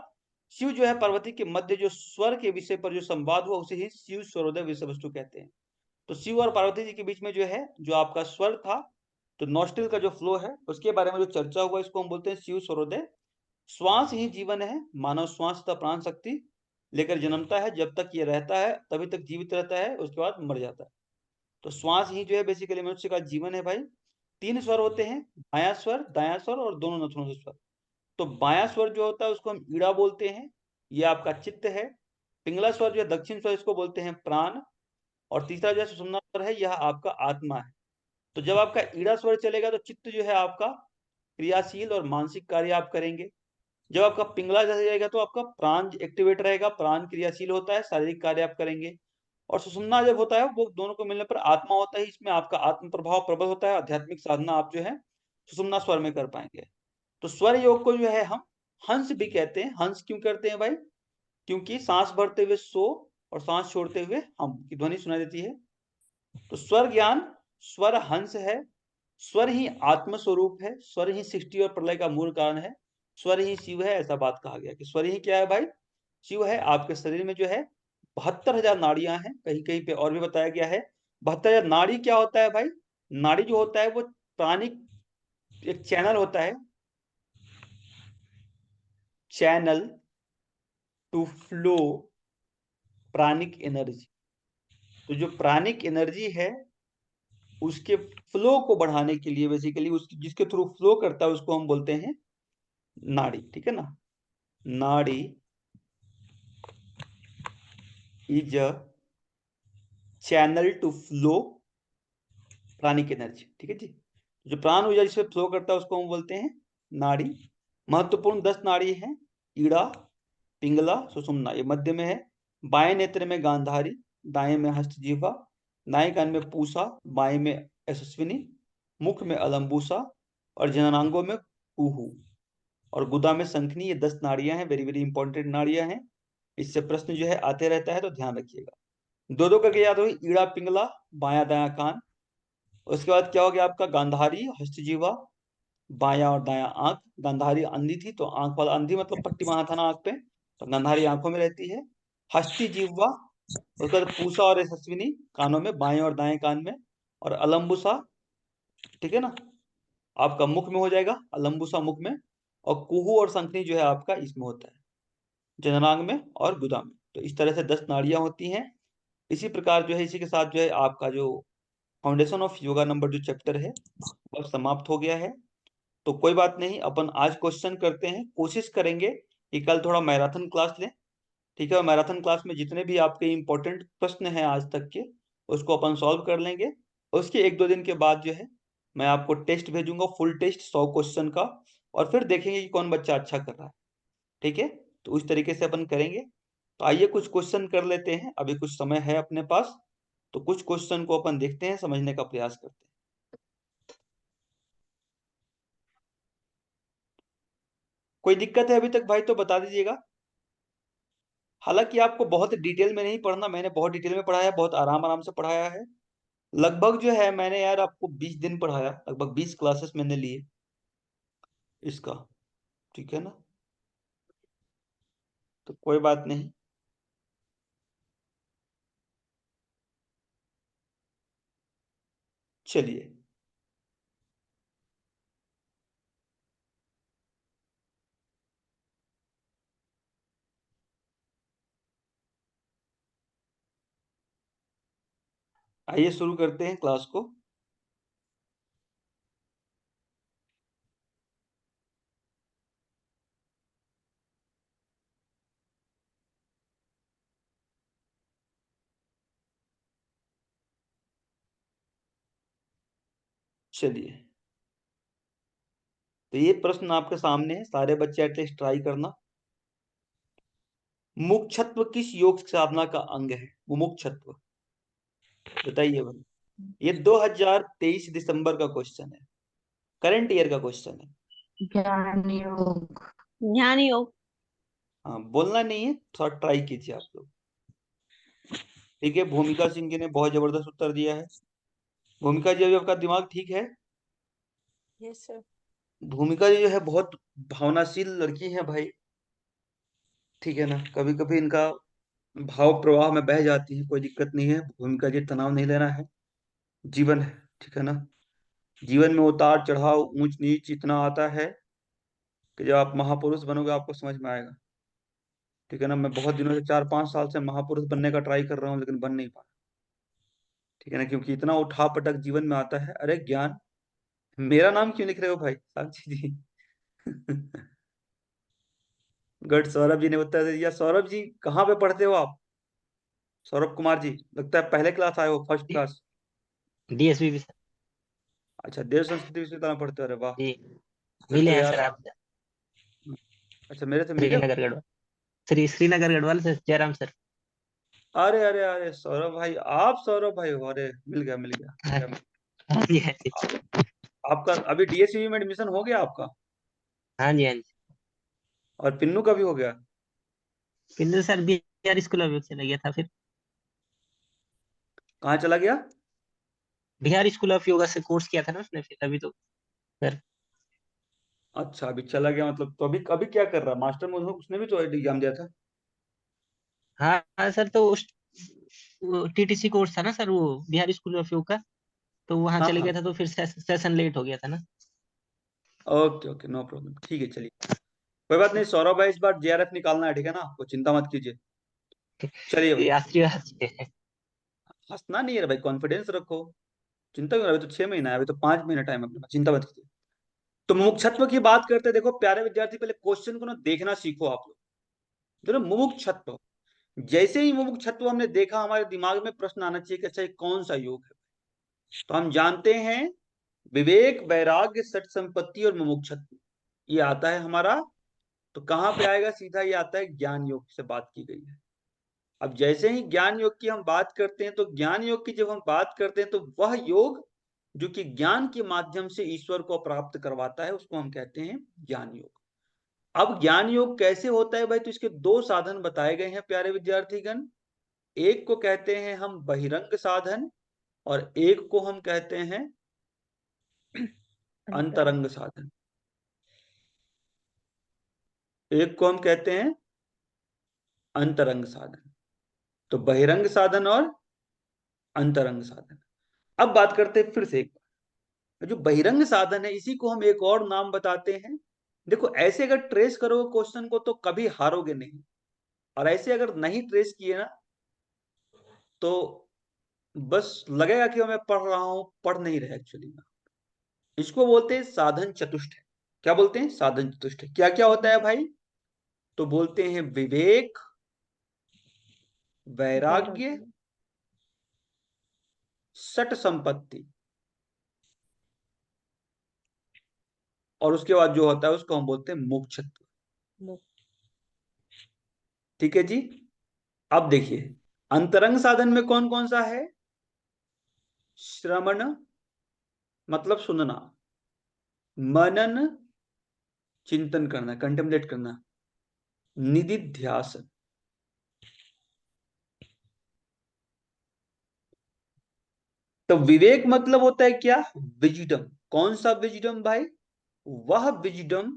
शिव जो है पार्वती के मध्य जो स्वर के विषय पर जो संवाद हुआ उसे ही शिव स्वरोदय विषय वस्तु कहते हैं। तो शिव और पार्वती जी के बीच में जो है जो आपका स्वर था, तो नॉस्ट्रिल का जो फ्लो है उसके बारे में जो चर्चा हुआ, इसको हम बोलते हैं शिव स्वरोदय। श्वास ही जीवन है, मानव श्वास तथा प्राण शक्ति लेकर जन्मता है, जब तक ये रहता है तभी तक जीवित रहता है, उसके बाद मर जाता है। तो श्वास ही जो है बेसिकली मनुष्य का जीवन है भाई। 3 स्वर होते हैं, बायां स्वर, दायां स्वर और दोनों नथुनों से स्वर। तो बायां स्वर जो होता है उसको हम ईड़ा बोलते हैं, ये आपका चित्त है। पिंगला स्वर जो है दक्षिण स्वर, इसको बोलते हैं प्राण। और तीसरा जो है सुषुम्ना स्वर है, यह आपका आत्मा है। तो जब आपका ईड़ा स्वर चलेगा तो चित्त जो है आपका क्रियाशील और मानसिक कार्य आप करेंगे। जब आपका पिंगला जैसे जाएगा तो आपका प्राण एक्टिवेट रहेगा, प्राण क्रियाशील होता है, शारीरिक कार्य आप करेंगे। और सुषुम्ना जब होता है वो दोनों को मिलने पर आत्मा होता है, इसमें आपका आत्म प्रभाव प्रबल होता है, आध्यात्मिक साधना आप जो है सुषुम्ना स्वर में कर पाएंगे। तो स्वर योग को जो है हम हंस भी कहते हैं। हंस क्यों करते हैं भाई, क्योंकि सांस भरते हुए सो और सांस छोड़ते हुए हम की ध्वनि सुनाई देती है। तो स्वर ज्ञान, स्वर हंस है, स्वर ही आत्म स्वरूप है, स्वर ही सृष्टि और प्रलय का मूल कारण है, स्वर ही शिव है, ऐसा बात कहा गया कि स्वर ही क्या है भाई, शिव है। आपके शरीर में जो है 72,000 नाड़ियां हैं, कहीं कहीं पे और भी बताया गया है। 72,000 नाड़ी क्या होता है भाई, नाड़ी जो होता है वो प्राणिक एक चैनल होता है, channel to flow pranic energy. तो जो प्राणिक एनर्जी है उसके फ्लो को बढ़ाने के लिए बेसिकली उसकी जिसके थ्रू फ्लो करता है उसको हम बोलते हैं नाड़ी, ठीक है ना। Nadi is a channel to flow pranic energy, ठीक है जी। जो प्राण ऊर्जा जिसमें फ्लो करता है उसको हम बोलते हैं नाड़ी। महत्वपूर्ण 10 नाड़ी हैं, ईड़ा, पिंगला, सुषुम्ना, ये मध्य में है। बाएं नेत्र में गांधारी, दाएं में हस्तजीवा, दाएं कान में पूसा, बाएं में यशस्विनी, मुख में अलम्बूसा और जननांगों में कुहू और गुदा में शंखनी। ये 10 नाड़ियां हैं, वेरी वेरी इंपॉर्टेंट नाड़ियां हैं। इससे प्रश्न जो है आते रहता है, तो ध्यान रखिएगा। दो दो करके याद हुई, ईड़ा पिंगला बायां दायां कान। उसके बाद क्या हो गया आपका गांधारी हस्तजीवा, बायां और दायां आंख। गांधारी अंधी थी तो आंख वाला अंधी मतलब पट्टी बांधा था ना आंख पे, तो गांधारी आंखों में रहती है। हस्ती जीवा, उसके बाद पूसा और यशस्विनी कानों में, बाएं और दाएं कान में। और अलम्बुसा, ठीक है ना, आपका मुख में हो जाएगा, अलम्बुसा मुख में। और कुहू और शंखनी जो है आपका इसमें होता है, जननांग में और गुदा में। तो इस तरह से 10 नाड़ियां होती हैं। इसी प्रकार जो है इसी के साथ जो है आपका जो फाउंडेशन ऑफ योगा नंबर जो चैप्टर है वह समाप्त हो गया है। तो कोई बात नहीं, अपन आज क्वेश्चन करते हैं, कोशिश करेंगे कि कल थोड़ा मैराथन क्लास लें, ठीक है। और मैराथन क्लास में जितने भी आपके इंपॉर्टेंट प्रश्न हैं आज तक के उसको अपन सॉल्व कर लेंगे। उसके 1-2 दिन के बाद जो है मैं आपको टेस्ट भेजूंगा, फुल टेस्ट 100 क्वेश्चन का, और फिर देखेंगे कि कौन बच्चा अच्छा कर रहा है, ठीक है। तो उस तरीके से अपन करेंगे। तो आइए कुछ क्वेश्चन कर लेते हैं, अभी कुछ समय है अपने पास, तो कुछ क्वेश्चन को अपन देखते हैं, समझने का प्रयास करते हैं। कोई दिक्कत है अभी तक भाई तो बता दीजिएगा। हालांकि आपको बहुत डिटेल में नहीं पढ़ना, मैंने बहुत डिटेल में पढ़ाया, बहुत आराम आराम से पढ़ाया है। लगभग जो है मैंने यार आपको 20 दिन पढ़ाया, लगभग 20 क्लासेस मैंने लिए इसका, ठीक है ना। तो कोई बात नहीं, चलिए। आइए शुरू करते हैं क्लास को। चलिए, तो ये प्रश्न आपके सामने है, सारे बच्चे एटलीस्ट ट्राई करना। मुमुक्षत्व किस योग साधना का अंग है? मुमुक्षत्व बताइए भाई। ये 2023 दिसंबर का क्वेश्चन है, करंट ईयर का क्वेश्चन है। ज्ञान योग। ज्ञान योग। हाँ, बोलना नहीं है, थोड़ा ट्राई कीजिए आप लोग। ठीक है, भूमिका सिंह जी ने बहुत जबरदस्त उत्तर दिया है। भूमिका जी, अभी आपका दिमाग ठीक है? Yes sir. भूमिका जी जो है बहुत भावनाशील लड़की है भाई, ठीक है ना, कभी कभी इनका भाव प्रवाह में बह जाती है, कोई दिक्कत नहीं है। भूमिका जी, तनाव नहीं लेना है, जीवन है, ठीक है ना। जीवन में उतार चढ़ाव ऊंच नीच इतना आता है कि जब आप महापुरुष बनोगे आपको समझ में आएगा, ठीक है ना। मैं बहुत दिनों से 4-5 साल से महापुरुष बनने का ट्राई कर रहा हूँ, लेकिन बन नहीं पा, ठीक है ना, क्योंकि इतना उठा पटक जीवन में आता है। अरे ज्ञान, मेरा नाम क्यों लिख रहे हो भाई साक्षी जी? गुड, सौरभ जी ने उत्तर दे दिया। सौरभ जी कहाँ पे पढ़ते हो आप? सौरभ कुमार जी, लगता है पहले क्लास आए हो, फर्स्ट क्लास। डीएसपी भी सर। अच्छा, देव संस्कृति विश्वविद्यालय में पढ़ते हो, अरे वाह। जी, फिर मिले तो हैं यार, सर आप। अच्छा मेरे से मिले हो? श्रीनगर गढ़वाल। श्रीनगर गढ़वाल से जयराम सर। अरे अरे अरे सौरभ भाई, आप सौरभ भाई हो, अरे मिल गया मिल गया। हाँ हाँ जी, हाँ जी। आपका अभी डीएसयू में एडमिशन हो गया आपका? हाँ जी, हाँ जी। और पिन्नू का भी हो गया? पिंदु सर बिहार स्कूल ऑफ चला गया था फिर। कहाँ चला गया? बिहार स्कूल ऑफ योगा से कोर्स किया था ना उसने, फिर अभी तो सर। अच्छा, अभी चला गया मतलब, तो अभी अभी क्या कर रहा है? मास्टर में उसने भी तो एग्जाम दिया था। हाँ हाँ सर, तो उस टीटीसी कोर्स था ना सर, वो बिहार स्कूल ऑफ योगा का। तो वहाँ हाँ चले हाँ, गया था, तो फिर सेशन लेट हो गया था ना। ओके ओके, नो प्रॉब्लम, ठीक है, चलिए कोई बात नहीं। सौरभ भाई इस बार जेआरएफ निकालना है, ठीक है ना, आपको चिंता मत कीजिए। चलिए भाई, ये आशीर्वाद है। हंसना नहीं है भाई, कॉन्फिडेंस रखो, चिंता क्यों, अभी तो 6 महीना है, अभी तो 5 महीना टाइम है अपने पास, चिंता मत कीजिए। तो मुमुक्षत्व की बात करते हैं। देखो प्यारे विद्यार्थी, पहले क्वेश्चन को ना देखना सीखो आप लोग। जो ना मुमुक्षत्व, जैसे ही मुमुक्षत्व हमने देखा, हमारे दिमाग में प्रश्न आना चाहिए कि अच्छा ये कौन सा योग है। तो हम जानते हैं विवेक, वैराग्य, सठ संपत्ति और मुमुक्षत्व, ये आता है हमारा। तो कहाँ पे आएगा? सीधा ये आता है ज्ञान योग से बात की गई है। अब जैसे ही ज्ञान योग की हम बात करते हैं, तो ज्ञान योग की जब हम बात करते हैं, तो वह योग जो कि ज्ञान के माध्यम से ईश्वर को प्राप्त करवाता है, उसको हम कहते हैं ज्ञान योग। अब ज्ञान योग कैसे होता है भाई? तो इसके दो साधन बताए गए हैं प्यारे विद्यार्थीगण। एक को कहते हैं हम बहिरंग साधन, और एक को हम कहते हैं अंतरंग साधन। एक को हम कहते हैं अंतरंग साधन। तो बहिरंग साधन और अंतरंग साधन। अब बात करते हैं फिर से एक बार, जो बहिरंग साधन है इसी को हम एक और नाम बताते हैं। देखो ऐसे अगर ट्रेस करोगे क्वेश्चन को तो कभी हारोगे नहीं, और ऐसे अगर नहीं ट्रेस किए ना तो बस लगेगा कि मैं पढ़ रहा हूं, पढ़ नहीं रहे एक्चुअली में। इसको बोलते हैं साधन चतुष्ट। क्या बोलते हैं? साधन चतुष्ट। क्या क्या होता है भाई? तो बोलते हैं विवेक, वैराग्य, सठ संपत्ति, और उसके बाद जो होता है उसको हम बोलते हैं मोक्षत्व। ठीक है जी। अब देखिए अंतरंग साधन में कौन कौन सा है? श्रवण मतलब सुनना, मनन चिंतन करना, कंटेम्पलेट करना, निधिध्यासन। तो विवेक मतलब होता है क्या? विजडम। कौन सा विजडम भाई? वह विजडम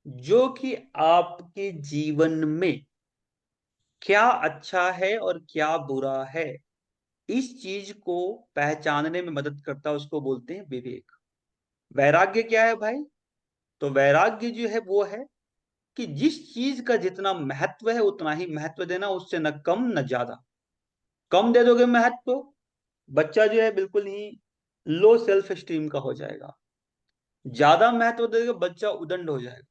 जो कि आपके जीवन में क्या अच्छा है और क्या बुरा है, इस चीज को पहचानने में मदद करता है, उसको बोलते हैं विवेक। वैराग्य क्या है भाई? तो वैराग्य जो है वो है कि जिस चीज का जितना महत्व है उतना ही महत्व देना, उससे न कम न ज्यादा। कम दे दोगे महत्व, बच्चा जो है बिल्कुल ही लो सेल्फ स्टीम का हो जाएगा। ज्यादा महत्व दे दोगे बच्चा उदंड हो जाएगा,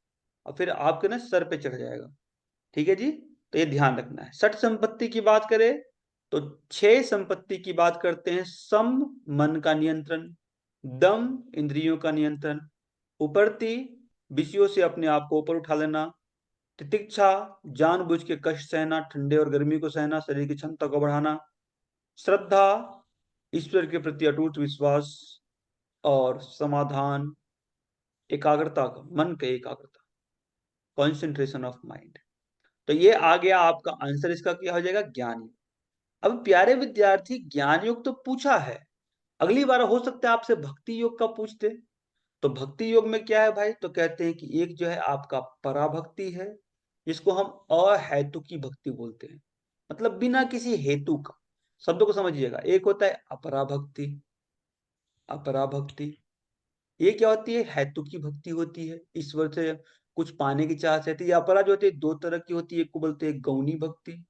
और फिर आपके ना सर पे चढ़ जाएगा। ठीक है जी, तो ये ध्यान रखना है। सठ संपत्ति की बात करें तो 6 संपत्ति की बात करते हैं। सम मन का नियंत्रण, दम इंद्रियों का नियंत्रण, उपरति विषयों से अपने आप को ऊपर उठा लेना, तितिक्षा जानबूझ के कष्ट सहना, ठंडे और गर्मी को सहना, शरीर की क्षमता को बढ़ाना, श्रद्धा ईश्वर के प्रति अटूट विश्वास, और समाधान एकाग्रता का, मन का एकाग्रता, कॉन्सेंट्रेशन ऑफ माइंड। तो ये आ गया आपका आंसर, इसका क्या हो जाएगा, ज्ञान योग। अब प्यारे विद्यार्थी, ज्ञान योग तो पूछा है, अगली बार हो सकता है आपसे भक्ति योग का पूछते। तो भक्ति योग में क्या है भाई, तो कहते हैं कि एक जो है आपका पराभक्ति है, जिसको हम अहेतुकी भक्ति बोलते हैं, मतलब बिना किसी हेतु का। शब्दों को समझिएगा, एक होता है अपराभक्ति, अपराभक्ति ये क्या होती है, हेतु की भक्ति होती है, ईश्वर से कुछ पाने की चाह रहती है। अपरा जो होती है दो तरह की होती है, एक को बोलते हैं गौणी भक्ति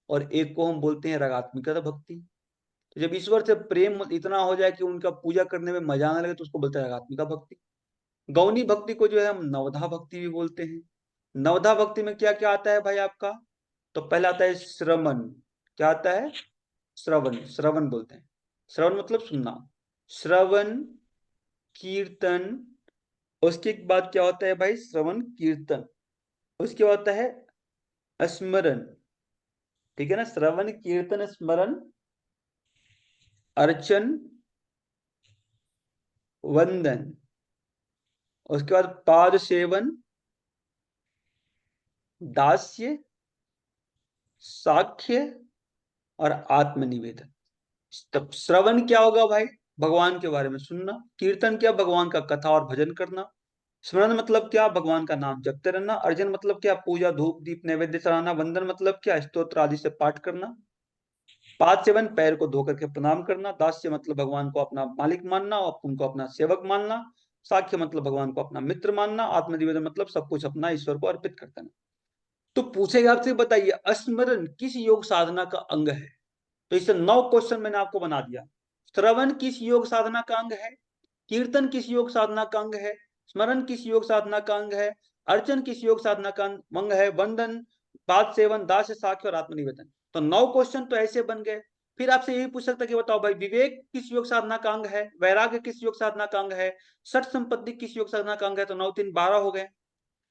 और एक को हम बोलते हैं रागात्मिका भक्ति। तो जब ईश्वर से प्रेम इतना हो जाए कि उनका पूजा करने में मजा आने लगे तो उसको बोलते हैं रागात्मिका भक्ति। गौणी भक्ति को जो है हम नवधा भक्ति भी बोलते हैं। नवधा भक्ति में क्या क्या आता है भाई आपका, तो पहला आता है श्रवण। क्या आता है, श्रवण, श्रवण बोलते हैं, श्रवण मतलब सुनना, श्रवण कीर्तन। उसके बाद क्या होता है भाई, श्रवण कीर्तन। उसके बाद होता है स्मरण, ठीक है ना, श्रवण कीर्तन स्मरण अर्चन वंदन। उसके बाद पाद सेवन दास्य साख्य और आत्मनिवेदन। तब श्रवण क्या होगा भाई, भगवान के बारे में सुनना। कीर्तन क्या, भगवान का कथा और भजन करना। स्मरण मतलब क्या, भगवान का नाम जपते रहना। अर्चन मतलब क्या, पूजा धूप दीप नैवेद्य चढ़ाना। वंदन मतलब क्या, स्तोत्र आदि से पाठ करना। पाद सेवन पैर को धो करके प्रणाम करना। दास्य मतलब भगवान को अपना मालिक मानना और उनको अपना सेवक मानना। साख्य मतलब भगवान को अपना मित्र मानना। आत्मनिवेदन मतलब सब कुछ अपना ईश्वर को अर्पित कर देना। तो पूछेगा आपसे, बताइए स्मरण किस योग साधना का अंग है। तो इससे 9 क्वेश्चन मैंने आपको बना दिया। श्रवण किस योग साधना का अंग है, कीर्तन किस योग साधना का अंग है, स्मरण किस योग साधना का अंग है, अर्चन किस योग साधना का अंग है, वंदन पाद सेवन दास्य साख्य और आत्मनिवेदन। तो 9 क्वेश्चन तो ऐसे बन गए। फिर आपसे यही पूछ सकता कि बताओ भाई, विवेक किस योग साधना का अंग है, वैराग्य किस योग साधना का अंग है, सठ संपत्ति किस योग साधना का अंग है। तो 9 3 12 हो गए।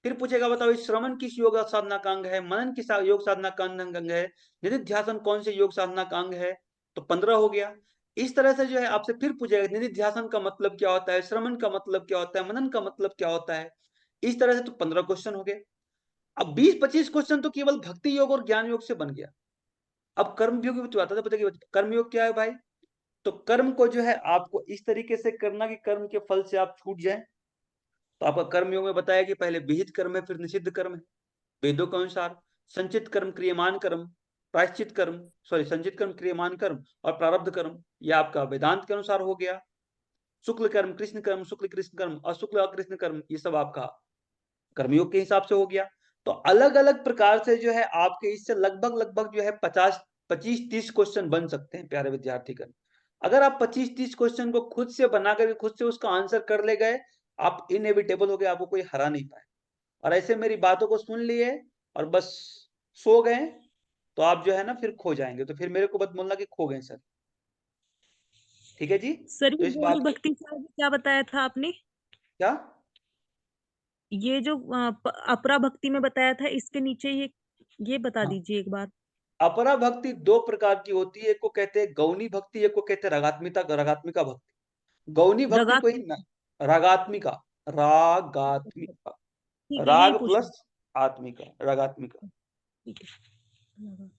फिर पूछेगा बताओ श्रवण किस योग साधना का अंग है, मनन किस योग साधना का अंग है, निधिध्यासन कौन से योग साधना का अंग है। तो 15 हो गया। इस तरह से जो है आपसे फिर पूछेगा निधिध्यासन का मतलब क्या होता है, श्रवण का मतलब क्या होता है, मनन का मतलब क्या होता है। इस तरह से तो 15 क्वेश्चन हो गए। अब 20-25 क्वेश्चन तो केवल भक्ति योग और ज्ञान योग से बन गया। अब कर्म योग भी तो आता था, पता कि कर्म योग क्या है भाई। तो कर्म को जो है आपको इस तरीके से करना कि कर्म के फल से आप छूट जाए। तो आपका कर्म योग में बताया कि पहले विहित कर्म है, फिर निषिद्ध कर्म है वेदों के अनुसार। संचित कर्म क्रियमान कर्म, प्रायश्चित कर्म, सॉरी संचित कर्म क्रियमान कर्म और प्रारब्ध कर्म, यह आपका वेदांत के अनुसार हो गया। शुक्ल कर्म कृष्ण कर्म, शुक्ल कृष्ण कर्म, अशुक्ल अकृष्ण कर्म, ये सब आपका कर्मयोग के हिसाब से हो गया। तो अलग अलग प्रकार से जो है आपके इससे लगभग लगभग जो है 25-30 क्वेश्चन बन सकते हैं प्यारे विद्यार्थी गण। अगर आप 25-30 क्वेश्चन को खुद से बना करके खुद से उसका आंसर कर ले गए, आप इनएविटेबल हो गए, आपको कोई हरा नहीं पाए। और ऐसे मेरी बातों को सुन लिए और बस सो गए तो आप जो है ना फिर खो जाएंगे। तो फिर मेरे को मत बोलना कि खो गए सर, ठीक है जी। सर तो ये इस गौणी बात को भक्ति से आगे क्या बताया था आपने? क्या, ये जो अपरा भक्ति में बताया था, इसके नीचे ये बता हाँ, दीजिए एक बार। अपरा भक्ति 2 प्रकार की होती है, एक को कहते हैं गौणी भक्ति, एक को कहते हैं रागात्मिका भक्ति। गौणी भक्ति रगा को ही ना, रागात्मिका, रागात्मिका, ठीक है, यही राग पूछना। प्लस आत्मिका, रागात्मिका। ठीक है, लगा।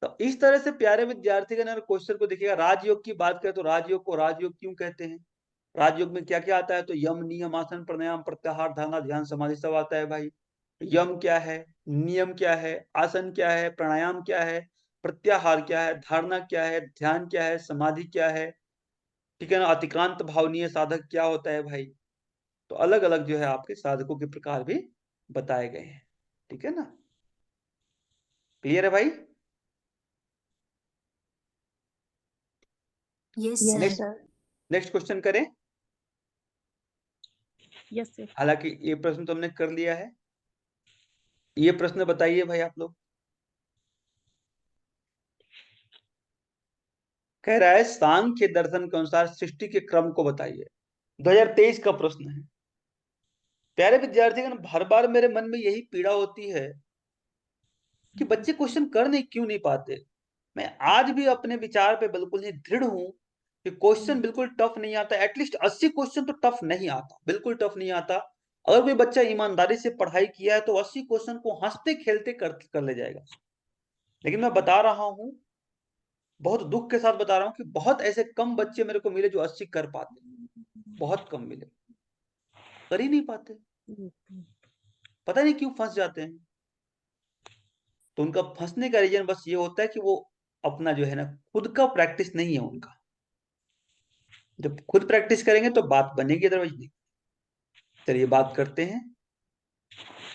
तो इस तरह से प्यारे विद्यार्थी अगर क्वेश्चन को देखिएगा, राजयोग की बात करें तो राजयोग को राजयोग क्यों कहते हैं, राजयोग में क्या क्या आता है, तो यम नियम आसन प्राणायाम प्रत्याहार धारणा ध्यान समाधि सब आता है भाई। यम क्या है, नियम क्या है, आसन क्या है, प्राणायाम क्या है, प्रत्याहार क्या है, धारणा क्या है, ध्यान क्या है, समाधि क्या है, ठीक है ना, अतिक्रांत भावनीय साधक क्या होता है भाई। तो अलग अलग जो है आपके साधकों के प्रकार भी बताए गए हैं, ठीक है ना। क्लियर है भाई। Yes yes sir. Sir. Next question करें। Yes sir. हालांकि ये प्रश्न तो हमने कर लिया है। ये प्रश्न बताइए भाई आप लोग। कह रहा है सांख्य दर्शन के अनुसार सृष्टि के क्रम को बताइए। 2023 का प्रश्न है। प्यारे विद्यार्थीगण, हर बार मेरे मन में यही पीड़ा होती है कि बच्चे क्वेश्चन कर नहीं क्यों नहीं पाते। मैं आज भी अपने विचार पे बिल्कुल ही दृढ़ हूं कि क्वेश्चन बिल्कुल टफ नहीं आता। एटलीस्ट 80 क्वेश्चन तो टफ नहीं आता, बिल्कुल टफ नहीं आता। अगर कोई बच्चा ईमानदारी से पढ़ाई किया है तो 80 क्वेश्चन को हंसते खेलते कर ले जाएगा। लेकिन मैं बता रहा हूं, बहुत दुख के साथ बता रहा हूं कि बहुत ऐसे कम बच्चे मेरे को मिले जो 80 कर पाते, बहुत कम मिले, कर ही नहीं पाते। पता नहीं क्यों फंस जाते हैं। तो उनका फंसने का रीजन बस ये होता है कि वो अपना जो है ना, खुद का प्रैक्टिस नहीं है उनका। जब खुद प्रैक्टिस करेंगे तो बात बनेगी, अदरवाइज नहीं। चलिए बात करते हैं।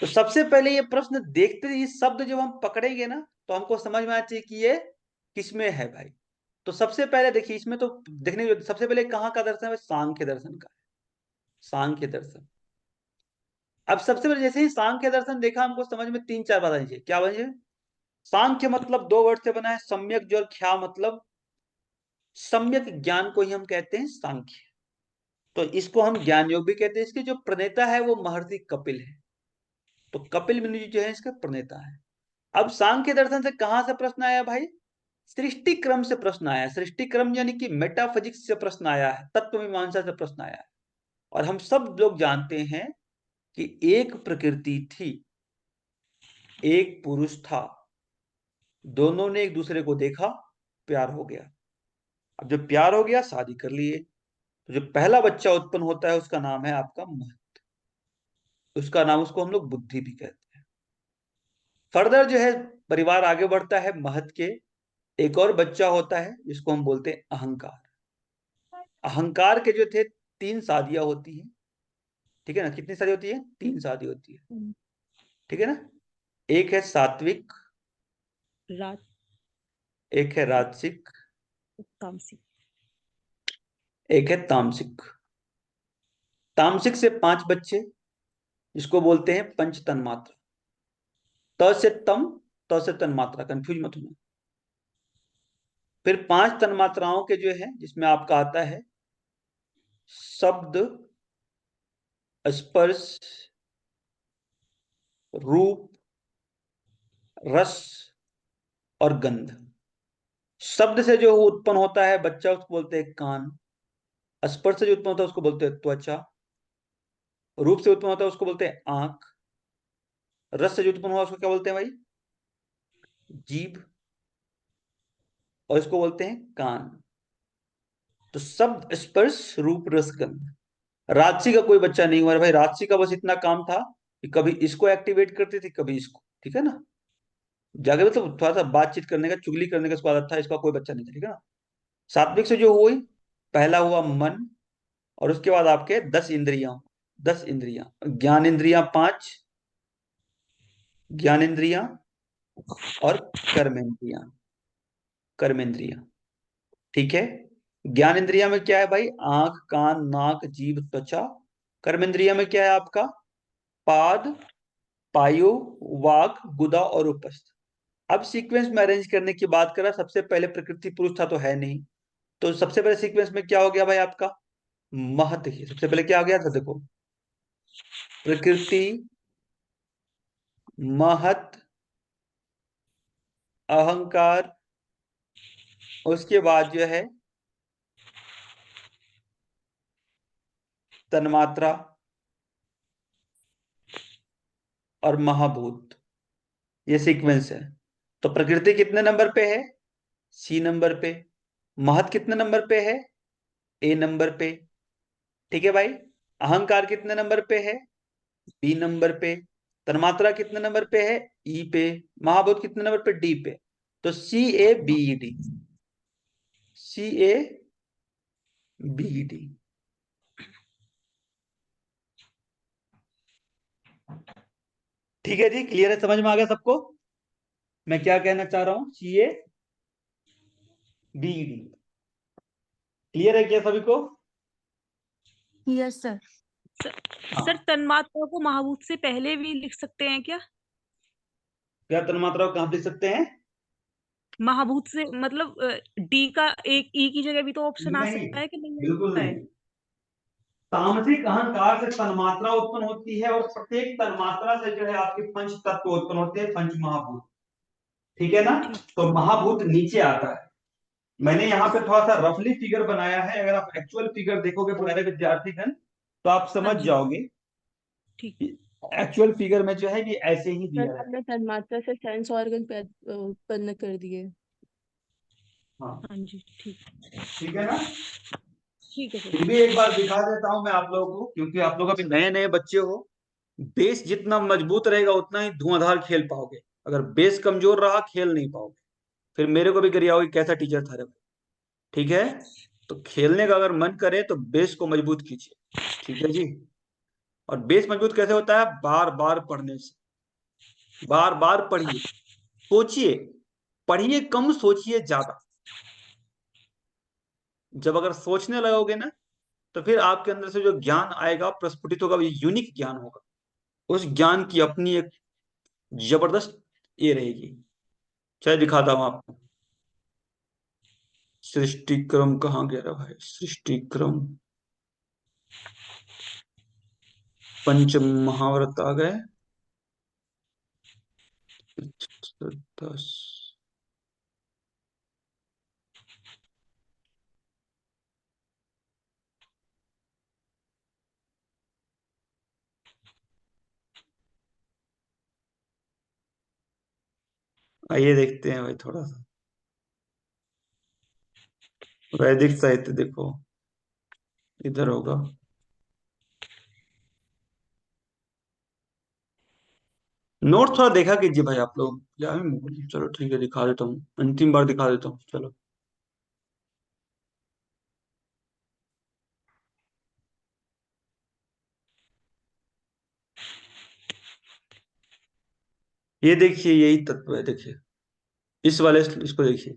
तो सबसे पहले ये प्रश्न देखते ही शब्द जब हम पकड़ेंगे ना तो हमको समझ में आना चाहिए कि ये किसमें है भाई। तो सबसे पहले देखिए, इसमें तो देखने सबसे पहले कहाँ का दर्शन है? सांख्य दर्शन का। सांख्य दर्शन। अब सबसे पहले जैसे ही सांख्य दर्शन देखा, हमको समझ में 3-4 बात आनी चाहिए। क्या बनिए? सांख्य मतलब 2 वर्ड से बना है, सम्यक जो, और ख्या मतलब सम्यक ज्ञान को ही हम कहते हैं सांख्य। तो इसको हम ज्ञान योग भी कहते हैं। इसके जो प्रणेता है वो महर्षि कपिल है। तो कपिल मुनि जी जो है इसके प्रणेता है। अब सांख्य दर्शन से कहां से प्रश्न आया भाई? सृष्टि क्रम से प्रश्न आया। सृष्टि क्रम यानी कि मेटाफिजिक्स से प्रश्न आया है, तत्व मीमांसा से प्रश्न आया है। और हम सब लोग जानते हैं कि एक प्रकृति थी, एक पुरुष था, दोनों ने एक दूसरे को देखा, प्यार हो गया। अब जब प्यार हो गया, शादी कर लिए। तो जो पहला बच्चा उत्पन्न होता है उसका नाम है आपका महत। उसका नाम, उसको हम लोग बुद्धि भी कहते हैं। फर्दर जो है परिवार आगे बढ़ता है, महत के एक और बच्चा होता है जिसको हम बोलते हैं अहंकार। अहंकार के जो थे 3 शादियां होती हैं, ठीक है ना? कितनी शादी होती है? 3 शादी होती है, ठीक है ना? एक है सात्विक, रात एक है राजसिक, तामसिक। एक है तामसिक। तामसिक से 5 बच्चे, जिसको बोलते हैं पंच तन्मात्रा। त से तम, त से तन्मात्रा, कंफ्यूज मत होना। फिर 5 तन्मात्राओं के जो है, जिसमें आपका आता है शब्द, स्पर्श, रूप, रस और गंध। शब्द से जो उत्पन्न होता है बच्चा उसको बोलते हैं कान। स्पर्श से जो उत्पन्न होता है उसको बोलते हैं त्वचा। रूप से उत्पन्न होता है उसको बोलते हैं आंख। रस से जो उत्पन्न हुआ उसको क्या बोलते हैं भाई? जीभ। और इसको बोलते हैं कान। तो शब्द, स्पर्श, रूप, रस, गंध। राजसी का कोई बच्चा नहीं हुआ भाई। राजसी का बस इतना काम था कि कभी इसको एक्टिवेट करती थी, कभी इसको, ठीक है ना? जाके मतलब थोड़ा सा बातचीत करने का, चुगली करने का इसको आदत था। इसका कोई बच्चा नहीं था, ठीक है ना? सात्विक से जो हुई, पहला हुआ मन, और उसके बाद आपके 10 इंद्रियां। 10 इंद्रियां, ज्ञान इंद्रियां 5, ज्ञान इंद्रियां और कर्मेंद्रियां। कर्मेंद्रियां, ठीक है? ज्ञान इंद्रिया में क्या है भाई? आंख, कान, नाक, जीभ, त्वचा। कर्मेंद्रिया में क्या है आपका? पाद, पायु, वाक, गुदा और उपस्थ। अब सीक्वेंस में अरेंज करने की बात करा, सबसे पहले प्रकृति पुरुष था तो है नहीं, तो सबसे पहले सीक्वेंस में क्या हो गया भाई आपका? महत ही सबसे पहले क्या आ गया था? देखो, प्रकृति, महत, अहंकार, उसके बाद जो है तन्मात्रा और महाभूत। ये सीक्वेंस है। तो प्रकृति कितने नंबर पे है? सी नंबर पे। महत कितने नंबर पे है? ए नंबर पे, ठीक है भाई? अहंकार कितने नंबर पे है? बी नंबर पे। तन्मात्रा कितने नंबर पे है? ई पे। महाभूत कितने नंबर पे? डी पे। तो C A B E D, C A B E D. ठीक है जी, क्लियर है? समझ में आ गया सबको मैं क्या कहना चाह रहा हूं? C A B E D. Clear है क्या सभी को? Yes sir. सर तन्मात्रा को महाभूत से पहले भी लिख सकते हैं क्या? क्या तन्मात्रा को कहां लिख सकते हैं? महाभूत से मतलब डी का एक ई की जगह भी तो ऑप्शन आ नहीं, सकता है कि नहीं आ बिल्कुल सकता है? नहीं। तामसिक अहंकार से तन्मात्रा उत्पन्न होती है और प्रत्येक तन्मात्रा से जो है आपके पंच तत्व उत्पन्न होते हैं, पंच महाभूत। ठीक है ना? ठीक। तो महाभूत नीचे आता है। मैंने यहाँ पे थोड़ा सा रफली फिगर बनाया है, अगर आप एक्चुअल फिगर देखोगे प्यारे विद्यार्थीगण तो आप समझ हाँ जी, जाओगे। ठीक। एक्चुअल फिगर में जो है ये ऐसे ही दिया सर है। आपने तन्मात्रा से सेंस ऑर्गन उत्पन्न कर दिए। हाँ, हाँ जी, ठीक। ठीक है ना? ठीक है सर। फिर भी एक बार दिखा देता हूं मैं आप लोगों को, क्योंकि आप लोग अभी नए नए बच्चे हो। बेस जितना मजबूत रहेगा उतना ही धुआंधार खेल पाओगे। अगर बेस कमजोर रहा खेल नहीं पाओगे, फिर मेरे को भी गिरियाओगे कैसा टीचर था रे। ठीक है? तो खेलने का अगर मन करे तो बेस को मजबूत कीजिए। ठीक है जी? और बेस मजबूत कैसे होता है? बार बार पढ़ने से। बार बार पढ़िए, सोचिए, पढ़िए कम सोचिए ज्यादा। जब अगर सोचने लगोगे ना तो फिर आपके अंदर से जो ज्ञान आएगा प्रस्फुटित होगा, वो यूनिक ज्ञान होगा। उस ज्ञान की अपनी एक जबरदस्त ये रहेगी। चाहे दिखाता हूं आपको। सृष्टि क्रम कहाँ गया रहा है? सृष्टि क्रम पंच महाव्रत आ गए। 10 आइए देखते हैं भाई थोड़ा सा वैदिक साहित्य। देखो इधर होगा। नोट थोड़ा देखा कीजिए भाई आप लोग यार। चलो ठीक है, दिखा देता हूँ, अंतिम बार दिखा देता हूँ। चलो ये देखिए, यही तत्व है। देखिए इस वाले, इसको देखिए।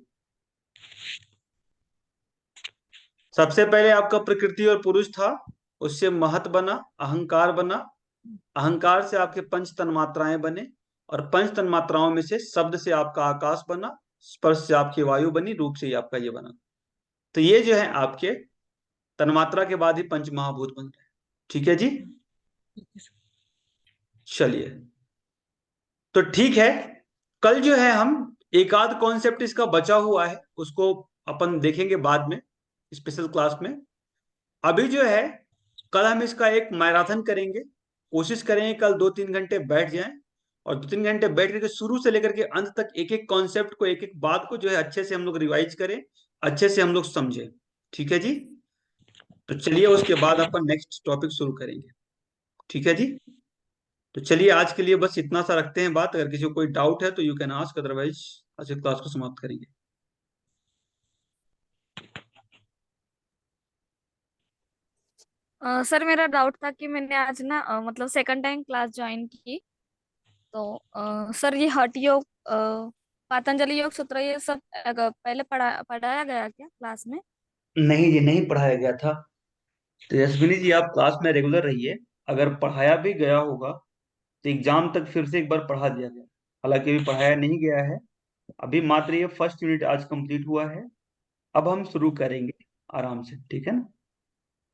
सबसे पहले आपका प्रकृति और पुरुष था, उससे महत बना, अहंकार बना। अहंकार से आपके पंच तन्मात्राएं बने, और पंच तन्मात्राओं में से शब्द से आपका आकाश बना, स्पर्श से आपकी वायु बनी, रूप से ही आपका ये बना। तो ये जो है आपके तन्मात्रा के बाद ही पंच महाभूत बन रहे हैं। ठीक है जी? चलिए, तो ठीक है। कल जो है हम एक आध कॉन्सेप्ट इसका बचा हुआ है, उसको अपन देखेंगे बाद में स्पेशल क्लास में। अभी जो है कल हम इसका एक मैराथन करेंगे। कोशिश करेंगे कल 2-3 घंटे बैठ जाएं, और 2-3 घंटे बैठ करके शुरू से लेकर के अंत तक एक एक कॉन्सेप्ट को, एक एक बात को जो है अच्छे से हम लोग रिवाइज करें, अच्छे से हम लोग समझें। ठीक है जी? तो चलिए उसके बाद अपन नेक्स्ट टॉपिक शुरू करेंगे। ठीक है जी? तो चलिए आज के लिए बस इतना सा रखते हैं बात। अगर किसी को कोई डाउट है तो यू कैन आस्क, अदरवाइज आज की क्लास को समाप्त करेंगे। सर मेरा डाउट था कि मैंने आज ना मतलब सेकंड टाइम क्लास ज्वाइन की, तो सर ये हठ योग, पातंजलि योग सूत्र, ये सब पहले पढ़ाया गया क्या क्लास में? नहीं जी, नहीं पढ़ाया गया था। तो यशविनी जी आप क्लास में रेगुलर रहिए। अगर पढ़ाया भी गया होगा तो एग्जाम तक फिर से एक बार पढ़ा दिया गया। हालांकि अभी पढ़ाया नहीं गया है। अभी मात्र ये फर्स्ट यूनिट आज कंप्लीट हुआ है। अब हम शुरू करेंगे आराम से। ठीक है ना?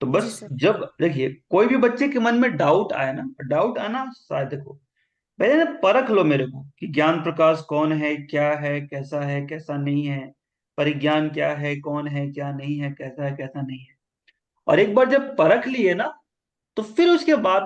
तो जी बस सर। जब देखिए कोई भी बच्चे के मन में डाउट आए ना, डाउट आना शायद, देखो पहले ना परख लो मेरे को कि ज्ञान प्रकाश कौन है, क्या है, कैसा है, कैसा नहीं है। परिज्ञान क्या है, कौन है, क्या नहीं है, कैसा है, कैसा नहीं है। और एक बार जब परख लिए ना तो फिर उसके बाद